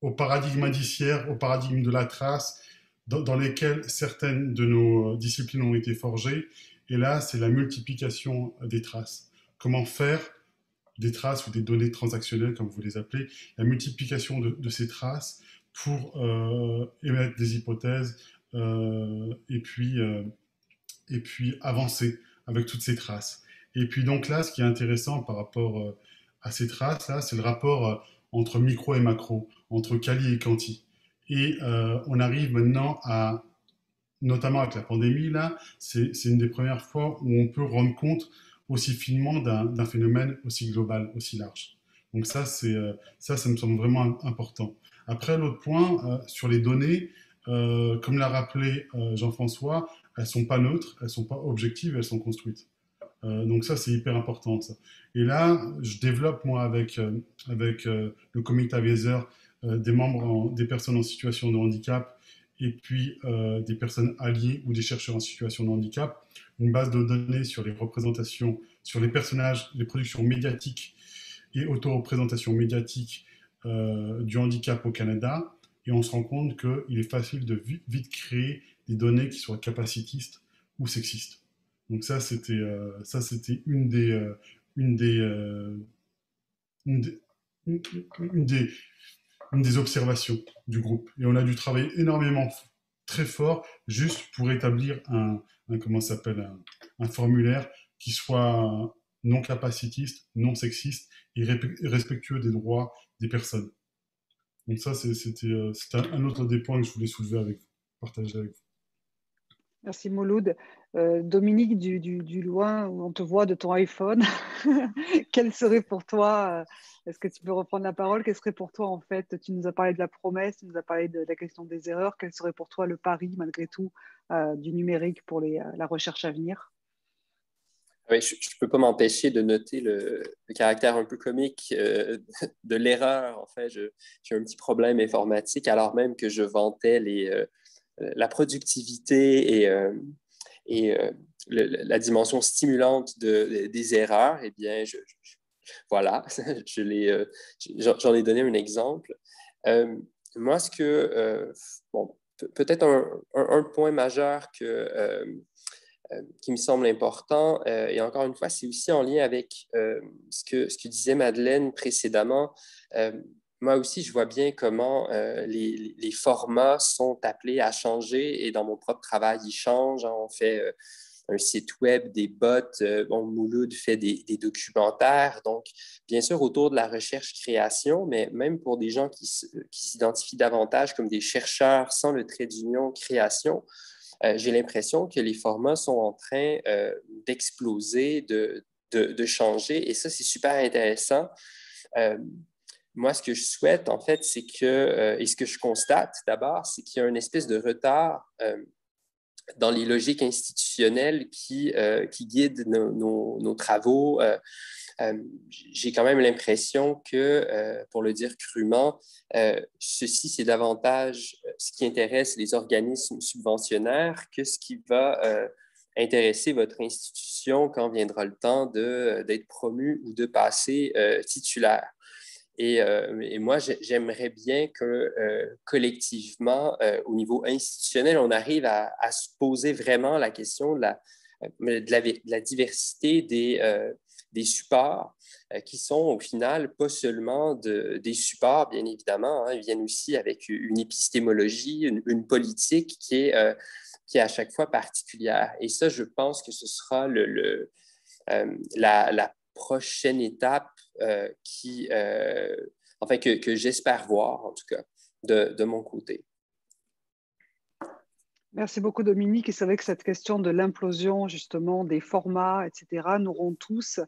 au paradigme indiciaire, au paradigme de la trace, dans lesquels certaines de nos disciplines ont été forgées. Et là, c'est la multiplication des traces. Comment faire des traces ou des données transactionnelles, comme vous les appelez, la multiplication de ces traces pour émettre des hypothèses et puis avancer avec toutes ces traces. Et puis donc là, ce qui est intéressant par rapport à ces traces-là, c'est le rapport entre micro et macro, entre quali et quanti. Et on arrive maintenant à, notamment avec la pandémie, là, c'est une des premières fois où on peut rendre compte aussi finement d'un phénomène aussi global, aussi large. Donc ça me semble vraiment important. Après, l'autre point, sur les données, comme l'a rappelé Jean-François, elles ne sont pas neutres, elles ne sont pas objectives, elles sont construites. Donc ça, c'est hyper important. Ça. Et là, je développe, moi, avec le comité Aviezer, des personnes en situation de handicap et puis des personnes alliées ou des chercheurs en situation de handicap, une base de données sur les représentations, sur les personnages, les productions médiatiques et auto-représentations médiatiques du handicap au Canada. Et on se rend compte qu'il est facile de vite créer des données qui soient capacitistes ou sexistes. Donc ça, c'était une des observations du groupe. Et on a dû travailler énormément, très fort, juste pour établir un formulaire qui soit non capacitiste, non sexiste et respectueux des droits des personnes. Donc ça, c'était un autre des points que je voulais soulever avec vous, partager avec vous. Merci Mouloud. Dominique, du loin, où on te voit de ton iPhone, quel serait pour toi, est-ce que tu peux reprendre la parole, quel serait pour toi en fait, tu nous as parlé de la promesse, tu nous as parlé de la question des erreurs, quel serait pour toi le pari malgré tout du numérique pour la recherche à venir? Oui, je ne peux pas m'empêcher de noter le caractère un peu comique de l'erreur. En fait, j'ai un petit problème informatique alors même que je vantais la productivité et la dimension stimulante des erreurs. Eh bien, voilà, j'en ai donné un exemple. Moi, peut-être un point majeur qui me semble important, et encore une fois, c'est aussi en lien avec ce que disait Madeleine précédemment. moi aussi, je vois bien comment les formats sont appelés à changer et dans mon propre travail, ils changent. On fait un site web, des bots. Mouloud fait des documentaires. Donc, bien sûr, autour de la recherche-création, mais même pour des gens qui s'identifient davantage comme des chercheurs sans le trait d'union création, j'ai l'impression que les formats sont en train d'exploser, de changer. Et ça, c'est super intéressant. Moi, ce que je souhaite, en fait, c'est que, et ce que je constate d'abord, c'est qu'il y a une espèce de retard dans les logiques institutionnelles qui guident nos travaux. J'ai quand même l'impression que, pour le dire crûment, ceci, c'est davantage ce qui intéresse les organismes subventionnaires que ce qui va intéresser votre institution quand viendra le temps d'être promu ou de passer titulaire. Et moi, j'aimerais bien que collectivement, au niveau institutionnel, on arrive à se poser vraiment la question de la diversité des supports qui sont au final pas seulement des supports, bien évidemment, hein, ils viennent aussi avec une épistémologie, une politique qui est à chaque fois particulière. Et ça, je pense que ce sera la prochaine étape que j'espère voir, en tout cas, de mon côté. Merci beaucoup, Dominique. Et c'est vrai que cette question de l'implosion, justement, des formats, etc., nous rend tous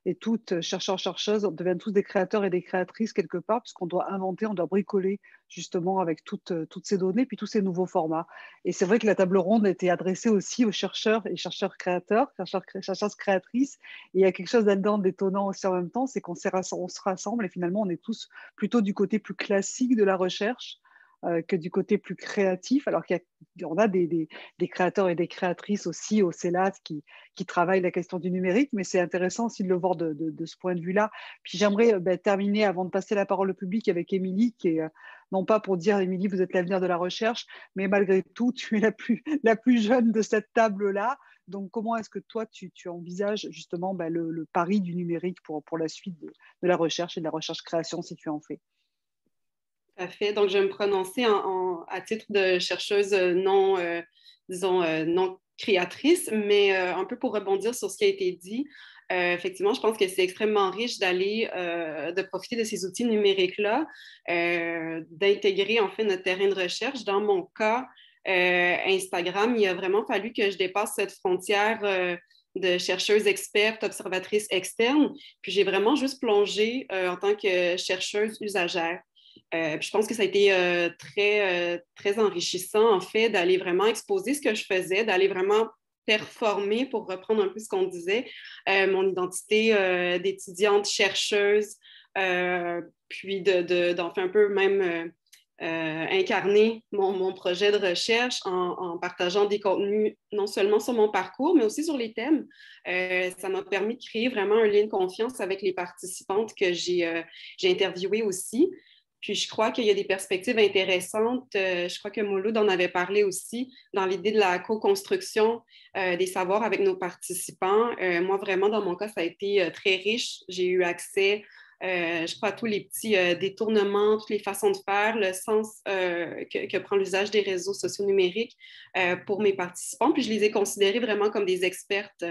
et toutes, chercheurs, chercheuses, on devient tous des créateurs et des créatrices quelque part, puisqu'on doit inventer, on doit bricoler, justement, avec toutes ces données, puis tous ces nouveaux formats. Et c'est vrai que la table ronde a été adressée aussi aux chercheurs et chercheurs créateurs, chercheuses créatrices. Et il y a quelque chose là-dedans d'étonnant aussi en même temps, c'est qu'on se rassemble et finalement, on est tous plutôt du côté plus classique de la recherche, que du côté plus créatif, alors qu'on a des créateurs et des créatrices aussi au CELAT qui travaillent la question du numérique, mais c'est intéressant aussi de le voir de ce point de vue-là. Puis j'aimerais terminer avant de passer la parole au public avec Émilie, qui est non pas pour dire, Émilie, vous êtes l'avenir de la recherche, mais malgré tout, tu es la plus jeune de cette table-là. Donc, comment est-ce que toi, tu envisages justement le pari du numérique pour la suite de la recherche et de la recherche-création, si tu en fais? Parfait. Donc, je vais me prononcer à titre de chercheuse non créatrice, mais un peu pour rebondir sur ce qui a été dit. Effectivement, je pense que c'est extrêmement riche de profiter de ces outils numériques-là, d'intégrer en fait notre terrain de recherche. Dans mon cas, Instagram, il a vraiment fallu que je dépasse cette frontière de chercheuse experte, observatrice externe, puis j'ai vraiment juste plongé en tant que chercheuse usagère. Puis je pense que ça a été très enrichissant, en fait, d'aller vraiment exposer ce que je faisais, d'aller vraiment performer, pour reprendre un peu ce qu'on disait, mon identité d'étudiante chercheuse, puis d'en faire un peu même incarner mon projet de recherche en partageant des contenus non seulement sur mon parcours, mais aussi sur les thèmes. Ça m'a permis de créer vraiment un lien de confiance avec les participantes que j'ai interviewées aussi. Puis je crois qu'il y a des perspectives intéressantes. Je crois que Mouloud en avait parlé aussi dans l'idée de la co-construction des savoirs avec nos participants. Moi, vraiment, dans mon cas, ça a été très riche. J'ai eu accès, je crois, à tous les petits détournements, toutes les façons de faire, le sens que prend l'usage des réseaux sociaux numériques pour mes participants. Puis je les ai considérés vraiment comme des expertes.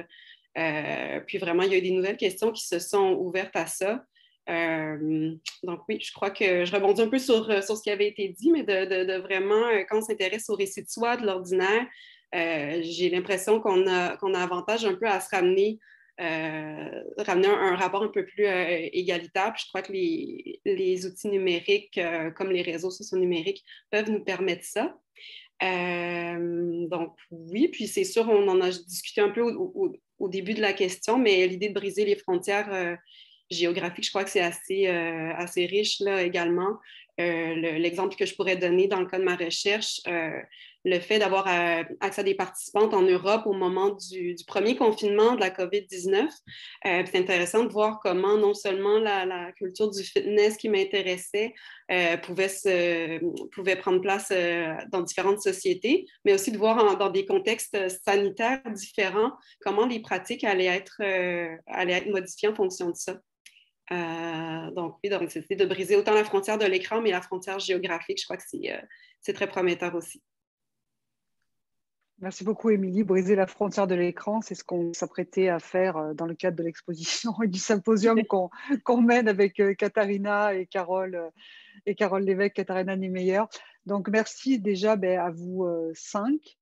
Puis vraiment, il y a eu des nouvelles questions qui se sont ouvertes à ça. Donc oui, je crois que je rebondis un peu sur ce qui avait été dit, mais de vraiment, quand on s'intéresse au récit de soi, de l'ordinaire, j'ai l'impression qu'on a avantage un peu à se ramener un rapport un peu plus égalitaire. Puis je crois que les outils numériques, comme les réseaux sociaux numériques, peuvent nous permettre ça. Donc oui, puis c'est sûr, on en a discuté un peu au début de la question, mais l'idée de briser les frontières géographique, je crois que c'est assez riche là, également. L'exemple que je pourrais donner dans le cas de ma recherche, le fait d'avoir accès à des participantes en Europe au moment du premier confinement de la COVID-19. C'est intéressant de voir comment non seulement la culture du fitness qui m'intéressait pouvait prendre place dans différentes sociétés, mais aussi de voir dans des contextes sanitaires différents comment les pratiques allaient être modifiées en fonction de ça. Donc, oui, donc c'est de briser autant la frontière de l'écran, mais la frontière géographique, je crois que c'est très prometteur aussi. Merci beaucoup, Émilie. Briser la frontière de l'écran, c'est ce qu'on s'apprêtait à faire dans le cadre de l'exposition et du symposium qu'on mène avec Katharina et Carole Lévesque, Katharina Niemeyer. Donc, merci déjà à vous 5